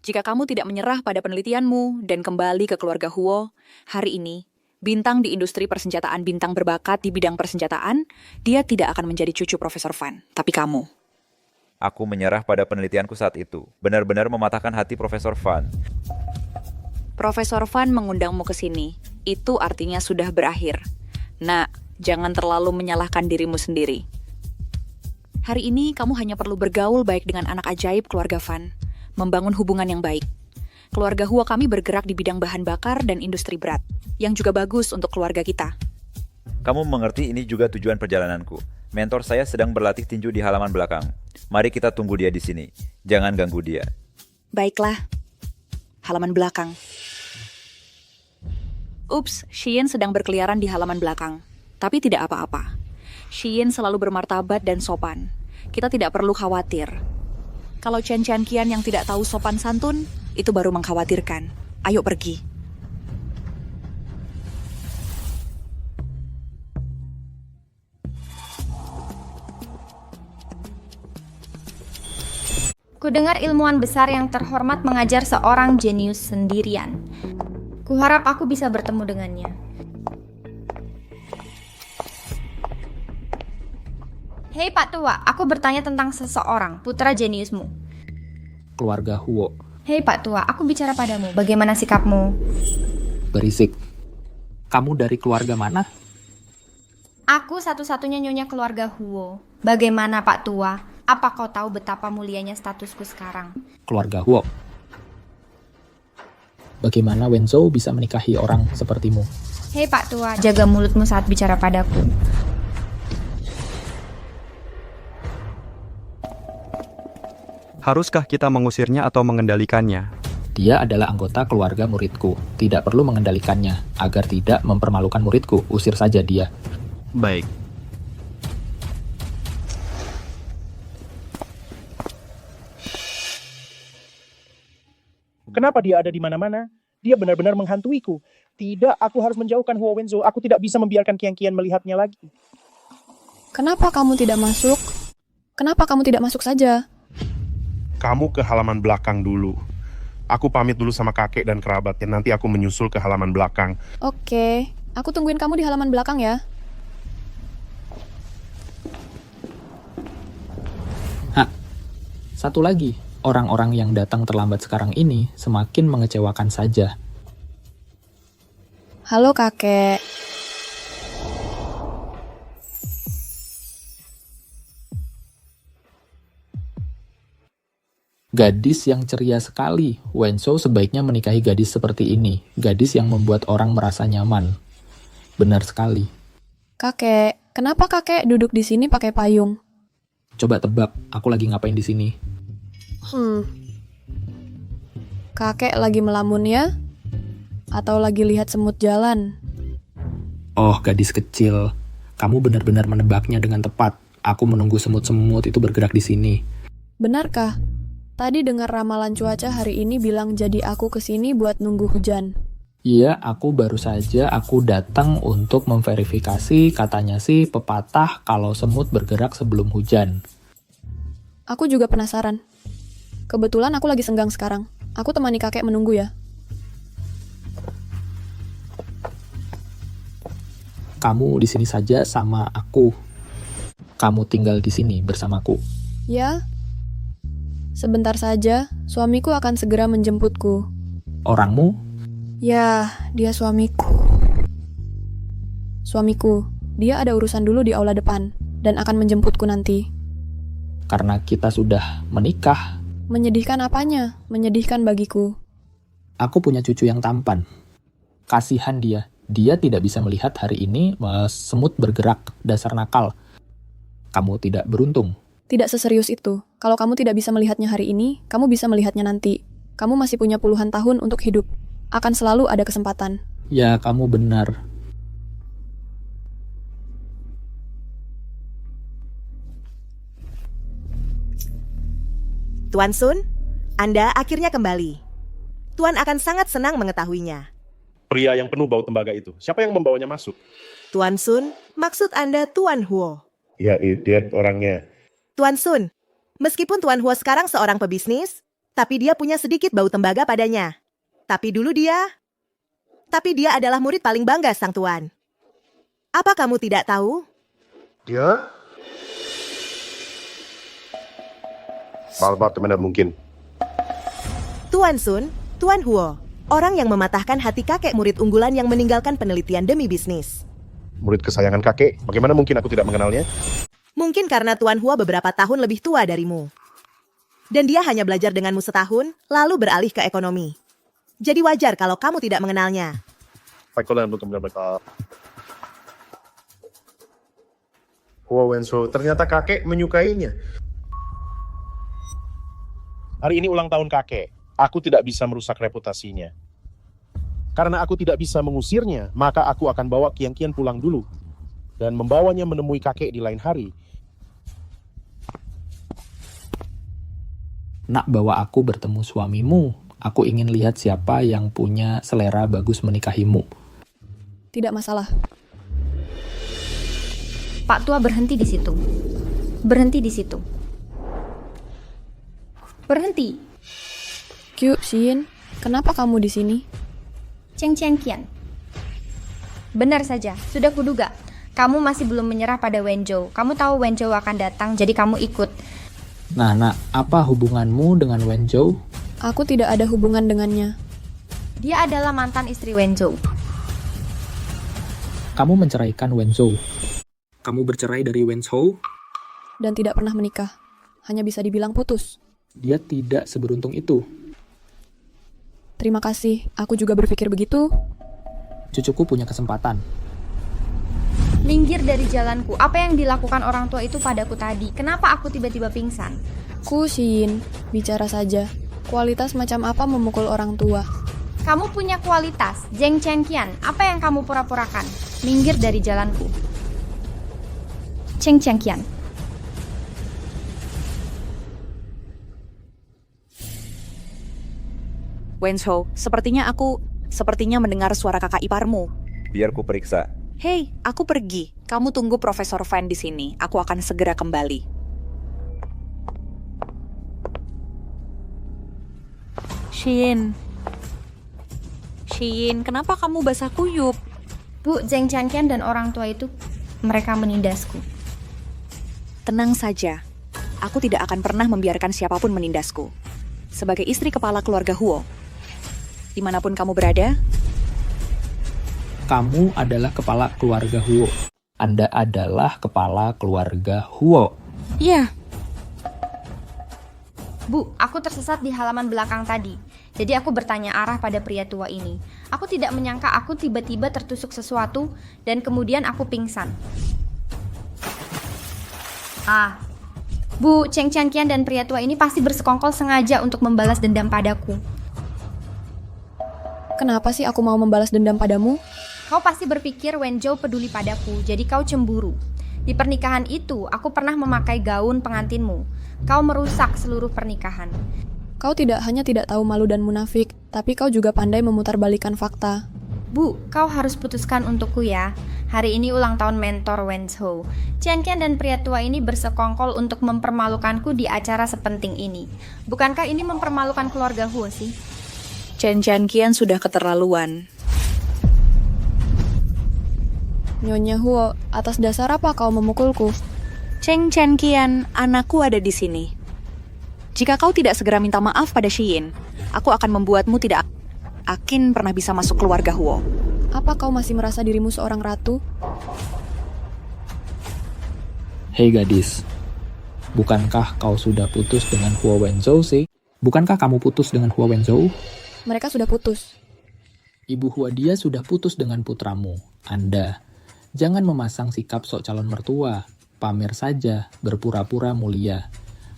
Jika kamu tidak menyerah pada penelitianmu dan kembali ke keluarga Huo, hari ini, bintang di industri persenjataan bintang berbakat di bidang persenjataan, dia tidak akan menjadi cucu Profesor Van, tapi kamu. Aku menyerah pada penelitianku saat itu. Benar-benar mematahkan hati Profesor Van. Profesor Van mengundangmu ke sini. Itu artinya sudah berakhir. Nak, jangan terlalu menyalahkan dirimu sendiri. Hari ini kamu hanya perlu bergaul baik dengan anak ajaib keluarga Van, membangun hubungan yang baik. Keluarga Huo kami bergerak di bidang bahan bakar dan industri berat, yang juga bagus untuk keluarga kita. Kamu mengerti ini juga tujuan perjalananku. Mentor saya sedang berlatih tinju di halaman belakang. Mari kita tunggu dia di sini. Jangan ganggu dia. Baiklah. Halaman belakang. Ups, Xian sedang berkeliaran di halaman belakang. Tapi tidak apa-apa. Xian selalu bermartabat dan sopan. Kita tidak perlu khawatir. Kalau Chen Qian yang tidak tahu sopan santun, itu baru mengkhawatirkan. Ayo pergi. Kudengar ilmuwan besar yang terhormat mengajar seorang jenius sendirian. Kuharap aku bisa bertemu dengannya. Hei Pak Tua, aku bertanya tentang seseorang, putra jeniusmu. Keluarga Huo. Hei Pak Tua, aku bicara padamu. Bagaimana sikapmu? Berisik. Kamu dari keluarga mana? Aku satu-satunya nyonya keluarga Huo. Bagaimana Pak Tua? Apa kau tahu betapa mulianya statusku sekarang? Keluarga Huo. Bagaimana Wenzhou bisa menikahi orang sepertimu? Hei Pak Tua, jaga mulutmu saat bicara padaku. Haruskah kita mengusirnya atau mengendalikannya? Dia adalah anggota keluarga muridku. Tidak perlu mengendalikannya. Agar tidak mempermalukan muridku, usir saja dia. Baik. Kenapa dia ada di mana-mana? Dia benar-benar menghantuiku. Tidak, aku harus menjauhkan Huo Wenzhou. Aku tidak bisa membiarkan Qian melihatnya lagi. Kenapa kamu tidak masuk? Kenapa kamu tidak masuk saja? Kamu ke halaman belakang dulu. Aku pamit dulu sama kakek dan kerabatnya. Nanti aku menyusul ke halaman belakang. Oke, aku tungguin kamu di halaman belakang ya. Satu lagi, orang-orang yang datang terlambat sekarang ini semakin mengecewakan saja. Halo kakek. Gadis yang ceria sekali. Wenzhou sebaiknya menikahi gadis seperti ini. Gadis yang membuat orang merasa nyaman. Benar sekali. Kakek, kenapa kakek duduk di sini pakai payung? Coba tebak, aku lagi ngapain di sini? Kakek lagi melamun ya? Atau lagi lihat semut jalan? Oh, gadis kecil. Kamu benar-benar menebaknya dengan tepat. Aku menunggu semut-semut itu bergerak di sini. Benarkah? Tadi dengar ramalan cuaca hari ini bilang jadi aku kesini buat nunggu hujan. Iya, aku baru saja datang untuk memverifikasi, katanya sih pepatah kalau semut bergerak sebelum hujan. Aku juga penasaran. Kebetulan aku lagi senggang sekarang. Aku temani kakek menunggu ya. Kamu di sini saja sama aku. Kamu tinggal di sini bersamaku. Ya. Sebentar saja, suamiku akan segera menjemputku. Orangmu? Ya, dia suamiku. Suamiku, dia ada urusan dulu di aula depan dan akan menjemputku nanti. Karena kita sudah menikah. Menyedihkan apanya? Menyedihkan bagiku. Aku punya cucu yang tampan. Kasihan dia. Dia tidak bisa melihat hari ini semut bergerak, dasar nakal. Kamu tidak beruntung. Tidak seserius itu. Kalau kamu tidak bisa melihatnya hari ini, kamu bisa melihatnya nanti. Kamu masih punya puluhan tahun untuk hidup. Akan selalu ada kesempatan. Ya, kamu benar. Tuan Sun, Anda akhirnya kembali. Tuan akan sangat senang mengetahuinya. pria yang penuh bau tembaga itu. Siapa yang membawanya masuk? Tuan Sun, maksud Anda Tuan Huo. Ya, dia orangnya. Tuan Sun, meskipun Tuan Huo sekarang seorang pebisnis, tapi dia punya sedikit bau tembaga padanya. Tapi dia adalah murid paling bangga sang tuan. Apa kamu tidak tahu? Dia? Malbar teman mungkin. Tuan Sun, Tuan Huo, orang yang mematahkan hati kakek murid unggulan yang meninggalkan penelitian demi bisnis. Murid kesayangan kakek, bagaimana mungkin aku tidak mengenalnya? Mungkin karena Tuan Huo beberapa tahun lebih tua darimu. Dan dia hanya belajar denganmu setahun, lalu beralih ke ekonomi. Jadi wajar kalau kamu tidak mengenalnya. Huo Wenzhou, ternyata kakek menyukainya. Hari ini ulang tahun kakek. Aku tidak bisa merusak reputasinya. Karena aku tidak bisa mengusirnya, maka aku akan bawa Qian pulang dulu. Dan membawanya menemui kakek di lain hari. Nak bawa aku bertemu suamimu. Aku ingin lihat siapa yang punya selera bagus menikahimu. Tidak masalah. Pak Tua berhenti di situ. Berhenti di situ. Berhenti. Q, Xin, kenapa kamu di sini? Cheng Qian. Benar saja, sudah kuduga. Kamu masih belum menyerah pada Wenzhou. Kamu tahu Wenzhou akan datang, jadi kamu ikut. Nah, apa hubunganmu dengan Wenzhou? Aku tidak ada hubungan dengannya. Dia adalah mantan istri Wenzhou. Kamu menceraikan Wenzhou. Kamu bercerai dari Wenzhou? Dan tidak pernah menikah. Hanya bisa dibilang putus. Dia tidak seberuntung itu. Terima kasih, aku juga berpikir begitu. Cucuku punya kesempatan. Minggir dari jalanku. Apa yang dilakukan orang tua itu padaku tadi? Kenapa aku tiba-tiba pingsan? Xin, bicara saja. Kualitas macam apa memukul orang tua? Kamu punya kualitas, Cheng Qian. Apa yang kamu pura-purakan? Minggir dari jalanku. Cheng Qian. Wenzhou, sepertinya mendengar suara kakak iparmu. Biar ku periksa. Hei, aku pergi. Kamu tunggu Profesor Fan di sini. Aku akan segera kembali. Xin, kenapa kamu basah kuyup? Bu, Cheng Qian dan orang tua itu, mereka menindasku. Tenang saja. Aku tidak akan pernah membiarkan siapapun menindasku. Sebagai istri kepala keluarga Huo, dimanapun kamu berada, kamu adalah kepala keluarga Huo. Anda adalah kepala keluarga Huo. Iya. Bu, aku tersesat di halaman belakang tadi. Jadi aku bertanya arah pada pria tua ini. Aku tidak menyangka aku tiba-tiba tertusuk sesuatu dan kemudian aku pingsan. Bu, Cheng Qian dan pria tua ini pasti bersekongkol sengaja untuk membalas dendam padaku. Kenapa sih aku mau membalas dendam padamu? Kau pasti berpikir Wenzhou peduli padaku, jadi kau cemburu. Di pernikahan itu, aku pernah memakai gaun pengantinmu. Kau merusak seluruh pernikahan. Kau tidak hanya tidak tahu malu dan munafik, tapi kau juga pandai memutarbalikkan fakta. Bu, kau harus putuskan untukku ya. Hari ini ulang tahun mentor Wenzhou. Qian dan pria tua ini bersekongkol untuk mempermalukanku di acara sepenting ini. Bukankah ini mempermalukan keluarga Huo sih? Cheng Qian sudah keterlaluan. Nyonya Huo, atas dasar apa kau memukulku? Cheng Qian, anakku ada di sini. Jika kau tidak segera minta maaf pada Xin, aku akan membuatmu tidak akan pernah bisa masuk keluarga Huo. Apa kau masih merasa dirimu seorang ratu? Hei gadis, bukankah kau sudah putus dengan Huo Wenzhou sih? Bukankah kamu putus dengan Huo Wenzhou? Mereka sudah putus. Ibu Huadia sudah putus dengan putramu. Anda, jangan memasang sikap sok calon mertua. Pamer saja, berpura-pura mulia.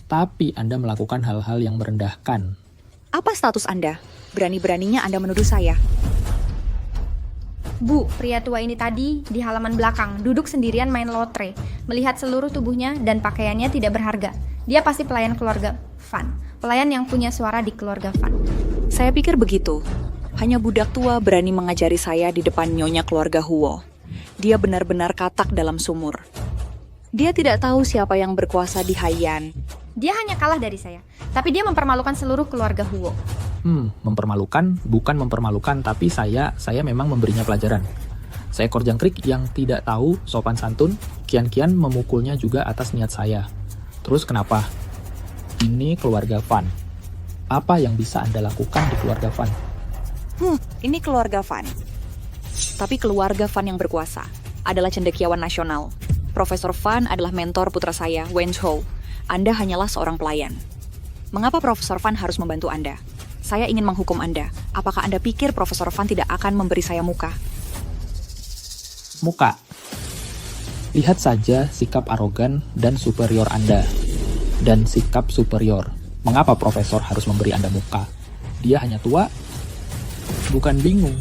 Tapi Anda melakukan hal-hal yang merendahkan. Apa status Anda? Berani-beraninya Anda menuduh saya. Bu, pria tua ini tadi di halaman belakang, duduk sendirian main lotre. Melihat seluruh tubuhnya dan pakaiannya tidak berharga. Dia pasti pelayan keluarga Fan. Pelayan yang punya suara di keluarga Fan. Saya pikir begitu. Hanya budak tua berani mengajari saya di depan nyonya keluarga Huo. Dia benar-benar katak dalam sumur. Dia tidak tahu siapa yang berkuasa di Haiyan. Dia hanya kalah dari saya, tapi dia mempermalukan seluruh keluarga Huo. Mempermalukan, bukan mempermalukan, tapi saya memang memberinya pelajaran. Seekor jangkrik yang tidak tahu sopan santun, kian-kian memukulnya juga atas niat saya. Terus kenapa? Ini keluarga Fan. Apa yang bisa Anda lakukan di keluarga Fan? Ini keluarga Fan. Tapi keluarga Fan yang berkuasa adalah cendekiawan nasional. Profesor Fan adalah mentor putra saya, Wenzhou. Anda hanyalah seorang pelayan. Mengapa Profesor Fan harus membantu Anda? Saya ingin menghukum Anda. Apakah Anda pikir Profesor Fan tidak akan memberi saya muka? Muka. Lihat saja sikap arogan dan superior Anda. Dan sikap superior. Mengapa Profesor harus memberi Anda muka? Dia hanya tua, bukan bingung.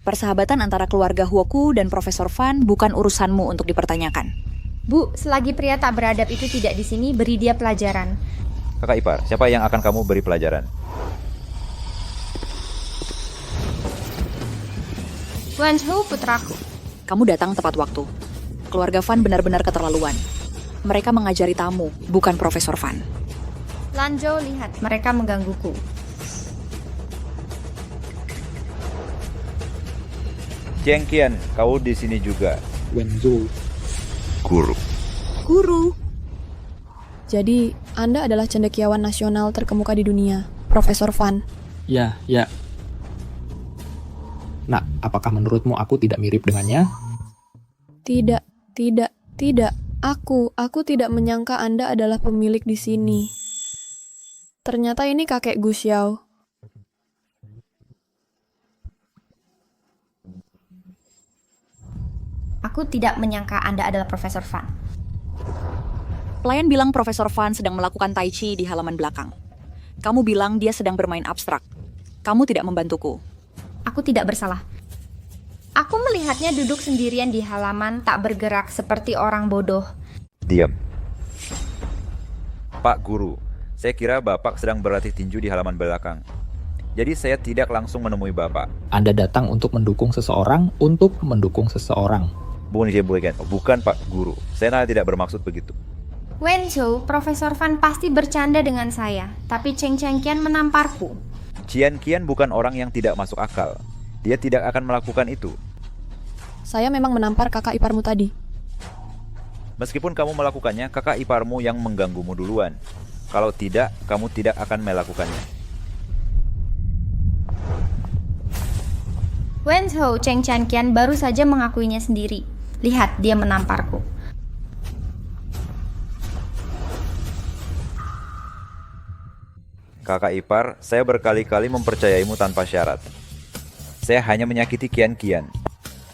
Persahabatan antara keluarga Huoku dan Profesor Fan bukan urusanmu untuk dipertanyakan. Bu, selagi pria tak beradab itu tidak di sini, beri dia pelajaran. Kakak ipar, siapa yang akan kamu beri pelajaran? Wenzhou, putraku. Kamu datang tepat waktu. Keluarga Fan benar-benar keterlaluan. Mereka mengajari tamu, bukan Profesor Fan. Lanzhou, lihat, mereka menggangguku. Chengqian, kau di sini juga. Wenzhou. Guru. Jadi, Anda adalah cendekiawan nasional terkemuka di dunia, Profesor Fan. Ya. Nah, apakah menurutmu aku tidak mirip dengannya? Tidak. Aku tidak menyangka Anda adalah pemilik di sini. Ternyata ini kakek Gu Xiao. Aku tidak menyangka Anda adalah Profesor Fan. Pelayan bilang Profesor Fan sedang melakukan tai chi di halaman belakang. Kamu bilang dia sedang bermain abstrak. Kamu tidak membantuku. Aku tidak bersalah. Aku melihatnya duduk sendirian di halaman, tak bergerak seperti orang bodoh. Diam. Pak Guru, saya kira Bapak sedang berlatih tinju di halaman belakang. Jadi saya tidak langsung menemui Bapak. Anda datang untuk mendukung seseorang, Bukan Pak Guru. Saya tidak bermaksud begitu. Wenzhou, Profesor Fan pasti bercanda dengan saya, tapi Chengqian menamparku. Chengqian bukan orang yang tidak masuk akal. Dia tidak akan melakukan itu. Saya memang menampar kakak iparmu tadi. Meskipun kamu melakukannya, kakak iparmu yang mengganggumu duluan. Kalau tidak, kamu tidak akan melakukannya. Wenzhou, Chengqian baru saja mengakuinya sendiri. Lihat, dia menamparku. Kakak ipar, saya berkali-kali mempercayaimu tanpa syarat. Saya hanya menyakiti Qian.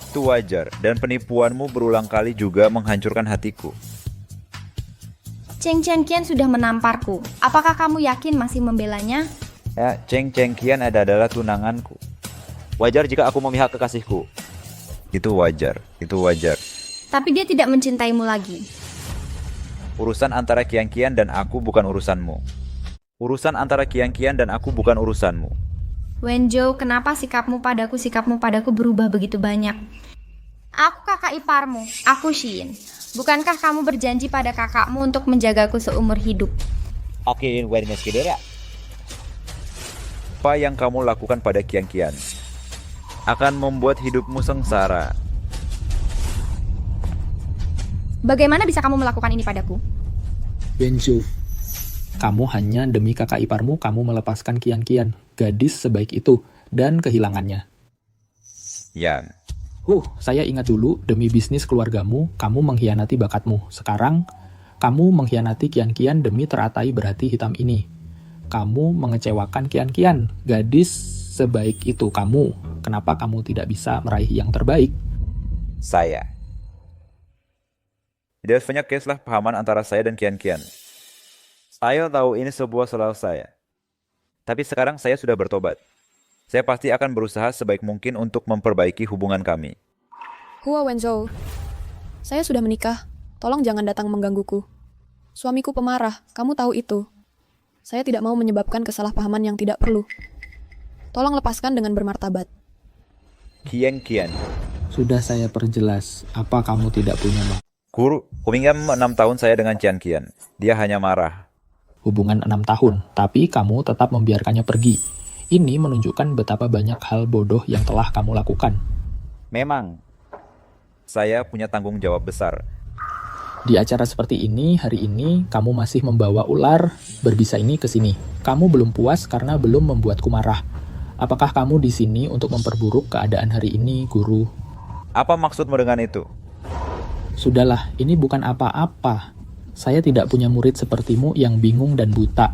Itu wajar, dan penipuanmu berulang kali juga menghancurkan hatiku. Chengqian sudah menamparku. Apakah kamu yakin masih membelanya? Ya, Chengqian adalah tunanganku. Wajar jika aku memihak kekasihku. Itu wajar. Tapi dia tidak mencintaimu lagi. Urusan antara Qian dan aku bukan urusanmu. Wenzhou, kenapa sikapmu padaku berubah begitu banyak? Aku kakak iparmu, aku Xin. Bukankah kamu berjanji pada kakakmu untuk menjagaku seumur hidup? Apa yang kamu lakukan pada Qian akan membuat hidupmu sengsara. Bagaimana bisa kamu melakukan ini padaku? Wenzhou, kamu hanya demi kakak iparmu, kamu melepaskan Qian, gadis sebaik itu, dan kehilangannya. Yang. Saya ingat dulu, demi bisnis keluargamu, kamu mengkhianati bakatmu. Sekarang, kamu mengkhianati Qian demi teratai berhati hitam ini. Kamu mengecewakan Qian, gadis sebaik itu kamu. Kenapa kamu tidak bisa meraih yang terbaik? Saya. Tidak banyak kesalahpahaman antara saya dan Qian. Saya tahu ini sebuah salah saya. Tapi sekarang saya sudah bertobat. Saya pasti akan berusaha sebaik mungkin untuk memperbaiki hubungan kami. Hua Wenzhou, saya sudah menikah. Tolong jangan datang menggangguku. Suamiku pemarah, kamu tahu itu. Saya tidak mau menyebabkan kesalahpahaman yang tidak perlu. Tolong lepaskan dengan bermartabat. Kian. Sudah saya perjelas, apa kamu tidak punya Guru, kuminjam 6 tahun saya dengan Kian. Dia hanya marah. hubungan 6 tahun, tapi kamu tetap membiarkannya pergi. Ini menunjukkan betapa banyak hal bodoh yang telah kamu lakukan. Memang, saya punya tanggung jawab besar. Di acara seperti ini, hari ini, kamu masih membawa ular berbisa ini ke sini. Kamu belum puas karena belum membuatku marah. Apakah kamu di sini untuk memperburuk keadaan hari ini, guru? Apa maksudmu dengan itu? Sudahlah, ini bukan apa-apa. Saya tidak punya murid sepertimu yang bingung dan buta.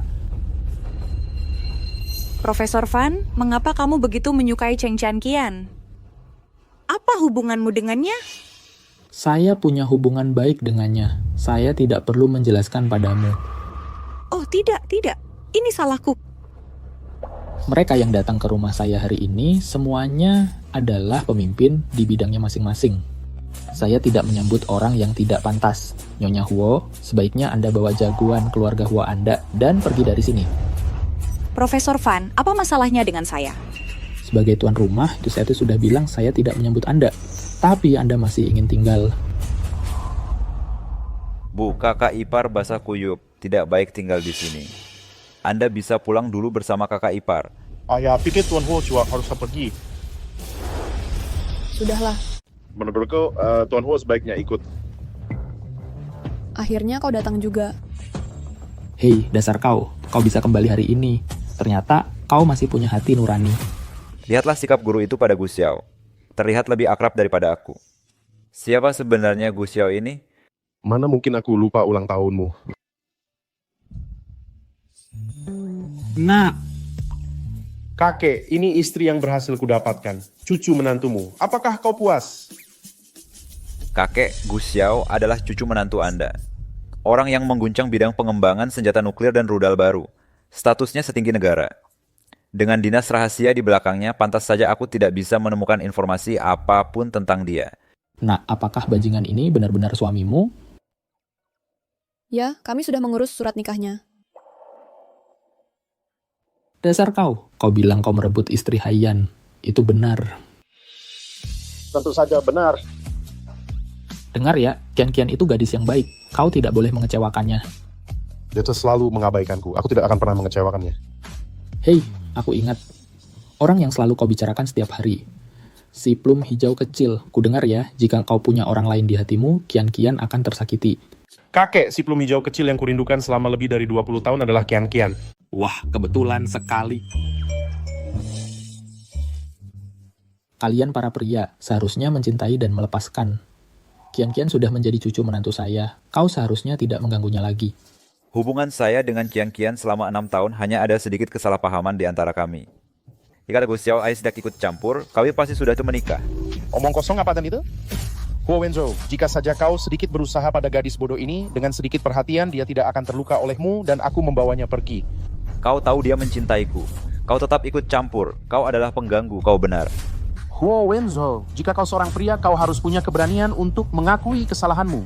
Profesor Fan, mengapa kamu begitu menyukai Cheng Qian? Apa hubunganmu dengannya? Saya punya hubungan baik dengannya. Saya tidak perlu menjelaskan padamu. Oh tidak. Ini salahku. Mereka yang datang ke rumah saya hari ini semuanya adalah pemimpin di bidangnya masing-masing. Saya tidak menyambut orang yang tidak pantas. Nyonya Huo, sebaiknya Anda bawa jagoan keluarga Huo Anda dan pergi dari sini. Profesor Fan, apa masalahnya dengan saya? Sebagai tuan rumah, saya sudah bilang saya tidak menyambut Anda. Tapi Anda masih ingin tinggal. Bu, kakak ipar basah kuyup. Tidak baik tinggal di sini. Anda bisa pulang dulu bersama kakak ipar. Ayah pikir Tuan Huo juga harus pergi. Sudahlah, Menurutku, Tuan Huo sebaiknya ikut. akhirnya kau datang juga. Hei, dasar kau bisa kembali hari ini. Ternyata kau masih punya hati nurani. Lihatlah sikap guru itu pada Gu Xiao. Terlihat lebih akrab daripada aku. Siapa sebenarnya Gu Xiao ini? Mana mungkin aku lupa ulang tahunmu. Nak. Kakek, ini istri yang berhasil kudapatkan. Cucu menantumu. Apakah kau puas? Kakek, Gu Xiao adalah cucu menantu Anda. Orang yang mengguncang bidang pengembangan senjata nuklir dan rudal baru. Statusnya setinggi negara. Dengan dinas rahasia di belakangnya, pantas saja aku tidak bisa menemukan informasi apapun tentang dia. Nah, apakah bajingan ini benar-benar suamimu? Ya, kami sudah mengurus surat nikahnya. Dasar kau bilang kau merebut istri Haiyan. Itu benar. Tentu saja benar. Dengar ya, Qian itu gadis yang baik. Kau tidak boleh mengecewakannya. Dia selalu mengabaikanku. Aku tidak akan pernah mengecewakannya. Hei, aku ingat. Orang yang selalu kau bicarakan setiap hari. Si plum hijau kecil. Ku dengar ya, jika kau punya orang lain di hatimu, Qian akan tersakiti. Kakek, si plum hijau kecil yang kurindukan selama lebih dari 20 tahun adalah Qian. Wah, kebetulan sekali. Kalian para pria seharusnya mencintai dan melepaskan. Qian sudah menjadi cucu menantu saya. Kau seharusnya tidak mengganggunya lagi. Hubungan saya dengan Qian selama 6 tahun hanya ada sedikit kesalahpahaman di antara kami. Jika Gu Xiao Ai tidak ikut campur, kami pasti sudah menikah. Omong kosong apa tadi itu? Huo Wenzhou, jika saja kau sedikit berusaha pada gadis bodoh ini, dengan sedikit perhatian dia tidak akan terluka olehmu dan aku membawanya pergi. Kau tahu dia mencintaiku. Kau tetap ikut campur. Kau adalah pengganggu, kau benar. Huo Wenzhou, jika kau seorang pria, kau harus punya keberanian untuk mengakui kesalahanmu.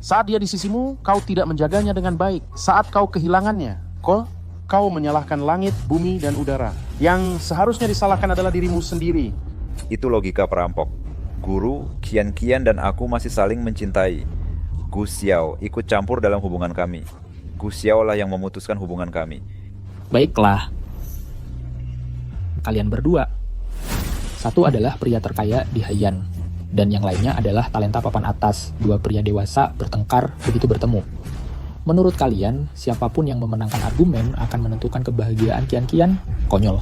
Saat dia di sisimu, kau tidak menjaganya dengan baik. Saat kau kehilangannya, kau menyalahkan langit, bumi, dan udara. Yang seharusnya disalahkan adalah dirimu sendiri. Itu logika perampok. Guru, Qian dan aku masih saling mencintai. Gu Xiao ikut campur dalam hubungan kami. Gu Xiao lah yang memutuskan hubungan kami. Baiklah. Kalian berdua. Satu adalah pria terkaya di Haiyan, dan yang lainnya adalah talenta papan atas. Dua pria dewasa bertengkar begitu bertemu. Menurut kalian, siapapun yang memenangkan argumen akan menentukan kebahagiaan Qian? Konyol.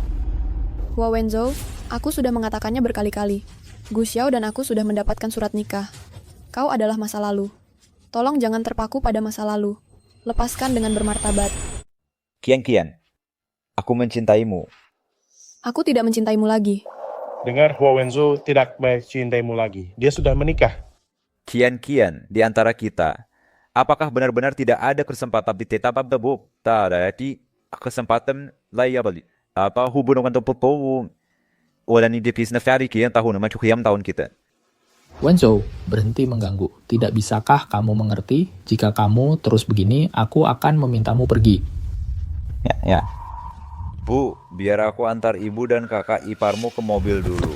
Huo Wenzhou, aku sudah mengatakannya berkali-kali. Gu Xiao dan aku sudah mendapatkan surat nikah. Kau adalah masa lalu. Tolong jangan terpaku pada masa lalu. Lepaskan dengan bermartabat. Qian, aku mencintaimu. Aku tidak mencintaimu lagi. Dengar, Huo Wenzhou tidak mencintaimu lagi. Dia sudah menikah. Qian, di antara kita, apakah benar-benar tidak ada kesempatan ditetapkan tebuk? Tak ada kesempatan lain apa hubungan tepuk orang ini bisnis hari Qian tahun macam tahun kita. Wenzhou, berhenti mengganggu. Tidak bisakah kamu mengerti? Jika kamu terus begini, aku akan memintamu pergi. Ya. Bu, biar aku antar ibu dan kakak iparmu ke mobil dulu.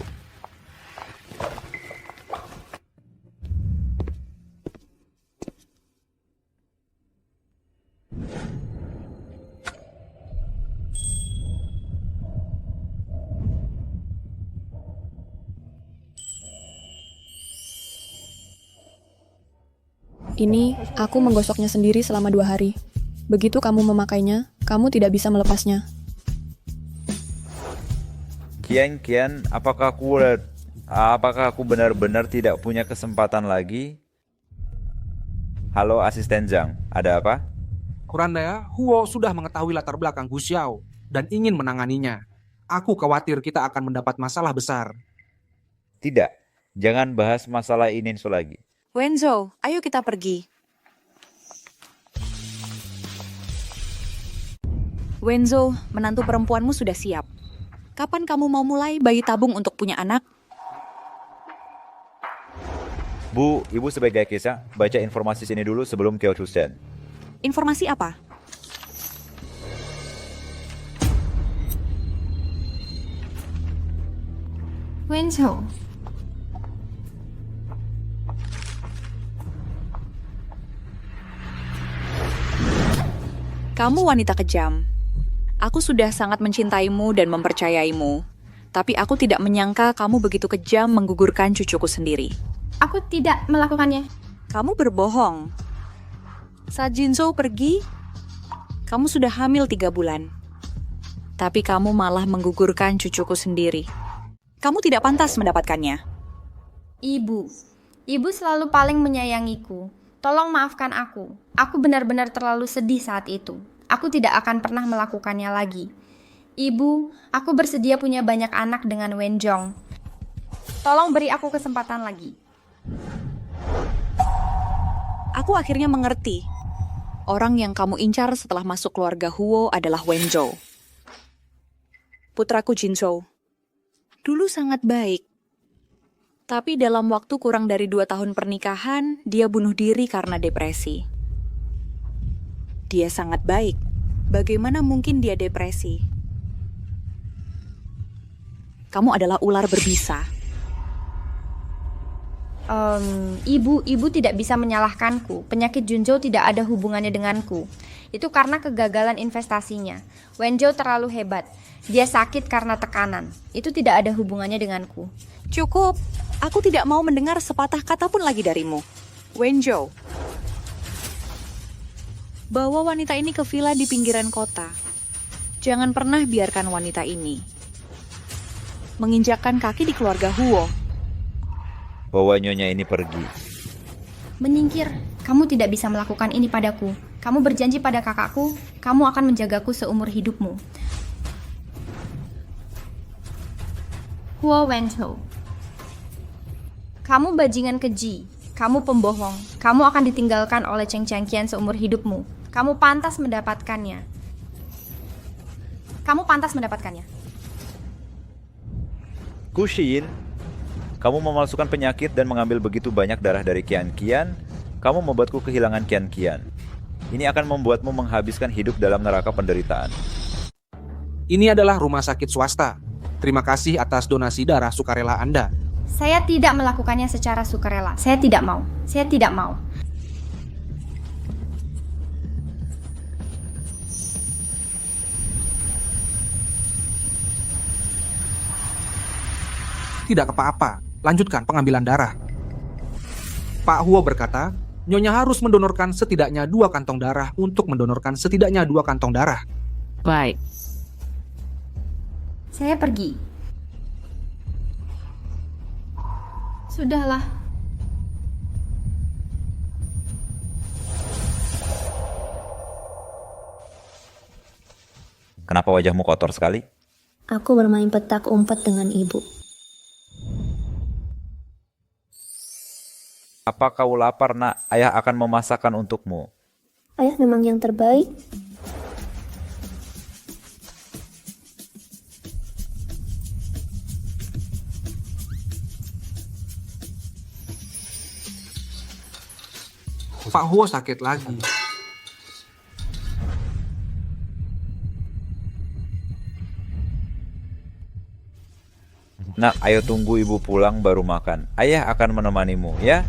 Ini, aku menggosoknya sendiri selama 2 hari. Begitu kamu memakainya, kamu tidak bisa melepasnya. Kian, apakah aku benar-benar tidak punya kesempatan lagi? Halo asisten Zhang, ada apa? Kurandaya, Huo sudah mengetahui latar belakang Gu Xiao dan ingin menanganinya. Aku khawatir kita akan mendapat masalah besar. Tidak, jangan bahas masalah ini lagi. Wenzo, ayo kita pergi. Wenzo, menantu perempuanmu sudah siap. Kapan kamu mau mulai bayi tabung untuk punya anak? Bu, ibu sebagai kisah, baca informasi sini dulu sebelum Kyochusen. Informasi apa? Wenzo, Kamu wanita kejam. Aku sudah sangat mencintaimu dan mempercayaimu. Tapi aku tidak menyangka kamu begitu kejam menggugurkan cucuku sendiri. aku tidak melakukannya. Kamu berbohong. Saat Jinzhou pergi, kamu sudah hamil 3 bulan. Tapi kamu malah menggugurkan cucuku sendiri. Kamu tidak pantas mendapatkannya. Ibu selalu paling menyayangiku. Tolong maafkan aku. Aku benar-benar terlalu sedih saat itu. Aku tidak akan pernah melakukannya lagi. Ibu, aku bersedia punya banyak anak dengan Wenjong. Tolong beri aku kesempatan lagi. Aku akhirnya mengerti. Orang yang kamu incar setelah masuk keluarga Huo adalah Wenzhou. Putraku Jinzhou. Dulu sangat baik. Tapi dalam waktu kurang dari 2 tahun pernikahan, dia bunuh diri karena depresi. Dia sangat baik. Bagaimana mungkin dia depresi? Kamu adalah ular berbisa. Ibu tidak bisa menyalahkanku. Penyakit Junzhou tidak ada hubungannya denganku. Itu karena kegagalan investasinya. Wenzhou terlalu hebat. Dia sakit karena tekanan. Itu tidak ada hubungannya denganku. Cukup. Aku tidak mau mendengar sepatah kata pun lagi darimu. Wenzhou. Bawa wanita ini ke villa di pinggiran kota. Jangan pernah biarkan wanita ini menginjakkan kaki di keluarga Huo. Bawa nyonya ini pergi. Menyingkir. Kamu tidak bisa melakukan ini padaku. Kamu berjanji pada kakakku, kamu akan menjagaku seumur hidupmu. Huo Wenzhou. Kamu bajingan keji. Kamu pembohong. Kamu akan ditinggalkan oleh Cheng Changqian seumur hidupmu. Kamu pantas mendapatkannya. Kamu pantas mendapatkannya. Kushin, kamu memalsukan penyakit dan mengambil begitu banyak darah dari Kian. Kamu membuatku kehilangan Kian. Ini akan membuatmu menghabiskan hidup dalam neraka penderitaan. Ini adalah rumah sakit swasta. Terima kasih atas donasi darah sukarela Anda. Saya tidak melakukannya secara sukarela. Saya tidak mau. Saya tidak mau. Tidak apa-apa. Lanjutkan pengambilan darah. Pak Huo berkata, Nyonya harus mendonorkan setidaknya 2 kantong darah untuk mendonorkan setidaknya 2 kantong darah. Baik. Saya pergi. Sudahlah. Kenapa wajahmu kotor sekali? Aku bermain petak umpet dengan ibu. Apa kau lapar, nak? Ayah akan memasakkan untukmu. Ayah memang yang terbaik. Pak Huo sakit lagi. Nak, ayo tunggu ibu pulang baru makan. Ayah akan menemanimu, ya?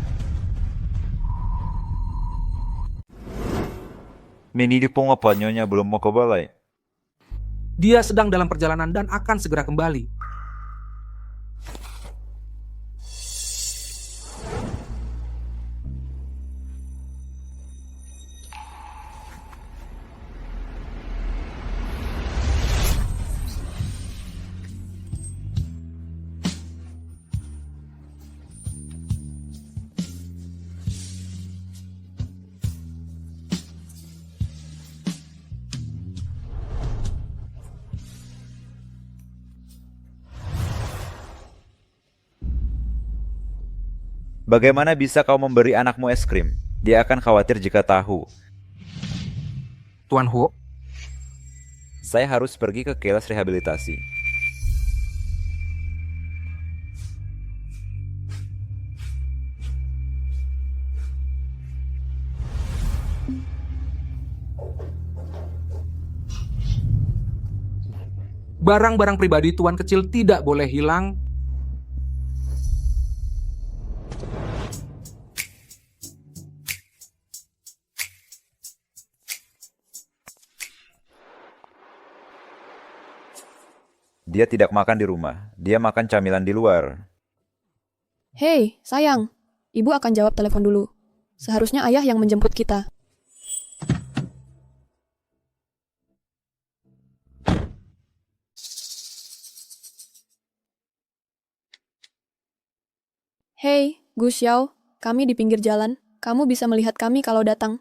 Mini di apa nyonya belum mau ke balai? Dia sedang dalam perjalanan dan akan segera kembali. Bagaimana bisa kau memberi anakmu es krim? Dia akan khawatir jika tahu. Tuan Huo, Saya harus pergi ke kelas rehabilitasi. barang-barang pribadi Tuan kecil tidak boleh hilang. Dia tidak makan di rumah. Dia makan camilan di luar. Hei, sayang. Ibu akan jawab telepon dulu. Seharusnya ayah yang menjemput kita. Hei, Gu Xiao. Kami di pinggir jalan. Kamu bisa melihat kami kalau datang.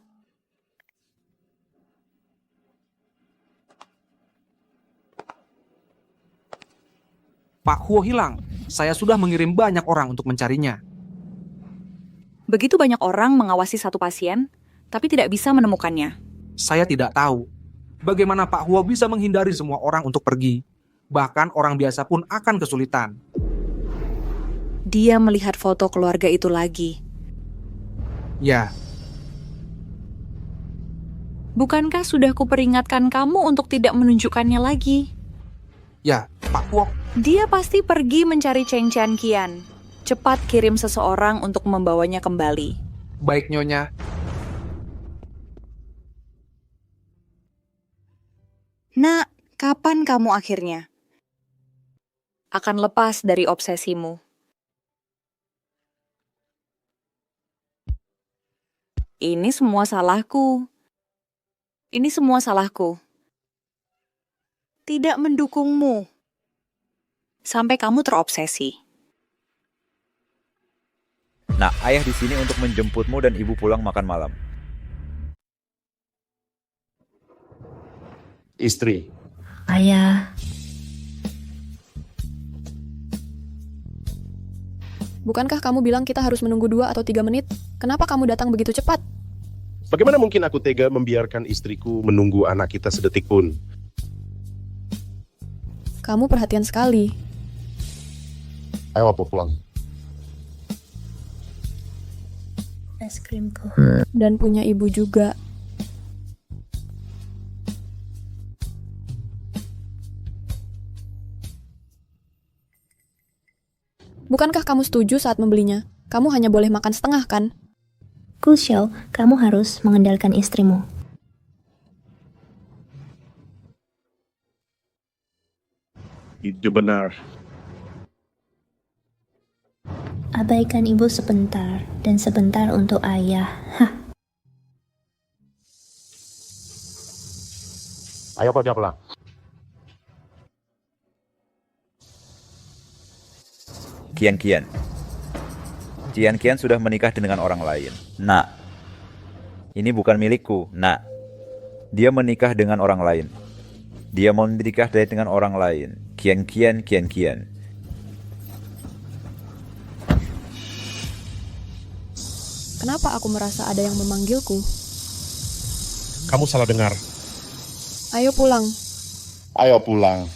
Pak Huo hilang. Saya sudah mengirim banyak orang untuk mencarinya. Begitu banyak orang mengawasi satu pasien, tapi tidak bisa menemukannya. Saya tidak tahu bagaimana Pak Huo bisa menghindari semua orang untuk pergi. Bahkan orang biasa pun akan kesulitan. Dia melihat foto keluarga itu lagi. Ya, Bukankah sudah kuperingatkan kamu untuk tidak menunjukkannya lagi? ya, Pak Huo. Dia pasti pergi mencari Cheng Qian. Cepat kirim seseorang untuk membawanya kembali. Baik, Nyonya. Nak, kapan kamu akhirnya akan lepas dari obsesimu? Ini semua salahku. Ini semua salahku. Tidak mendukungmu. Sampai kamu terobsesi. Nah, ayah di sini untuk menjemputmu dan ibu pulang makan malam. Istri, Ayah, Bukankah kamu bilang kita harus menunggu 2 atau 3 menit? Kenapa kamu datang begitu cepat? bagaimana mungkin aku tega membiarkan istriku menunggu anak kita sedetik pun? Kamu perhatian sekali. Ayo apa pulang? es krimku. Dan punya ibu juga. Bukankah kamu setuju saat membelinya? Kamu hanya boleh makan setengah, kan? Gu Xiao, kamu harus mengendalikan istrimu. Itu benar. Abaikan ibu sebentar, dan sebentar untuk ayah. Hah, Ayo apa dia pulang? Qian. Qian sudah menikah dengan orang lain. Nak, ini bukan milikku. Nak, dia menikah dengan orang lain. Dia mau menikah dengan orang lain. Qian. Kenapa aku merasa ada yang memanggilku? Kamu salah dengar. Ayo pulang. Ayo pulang.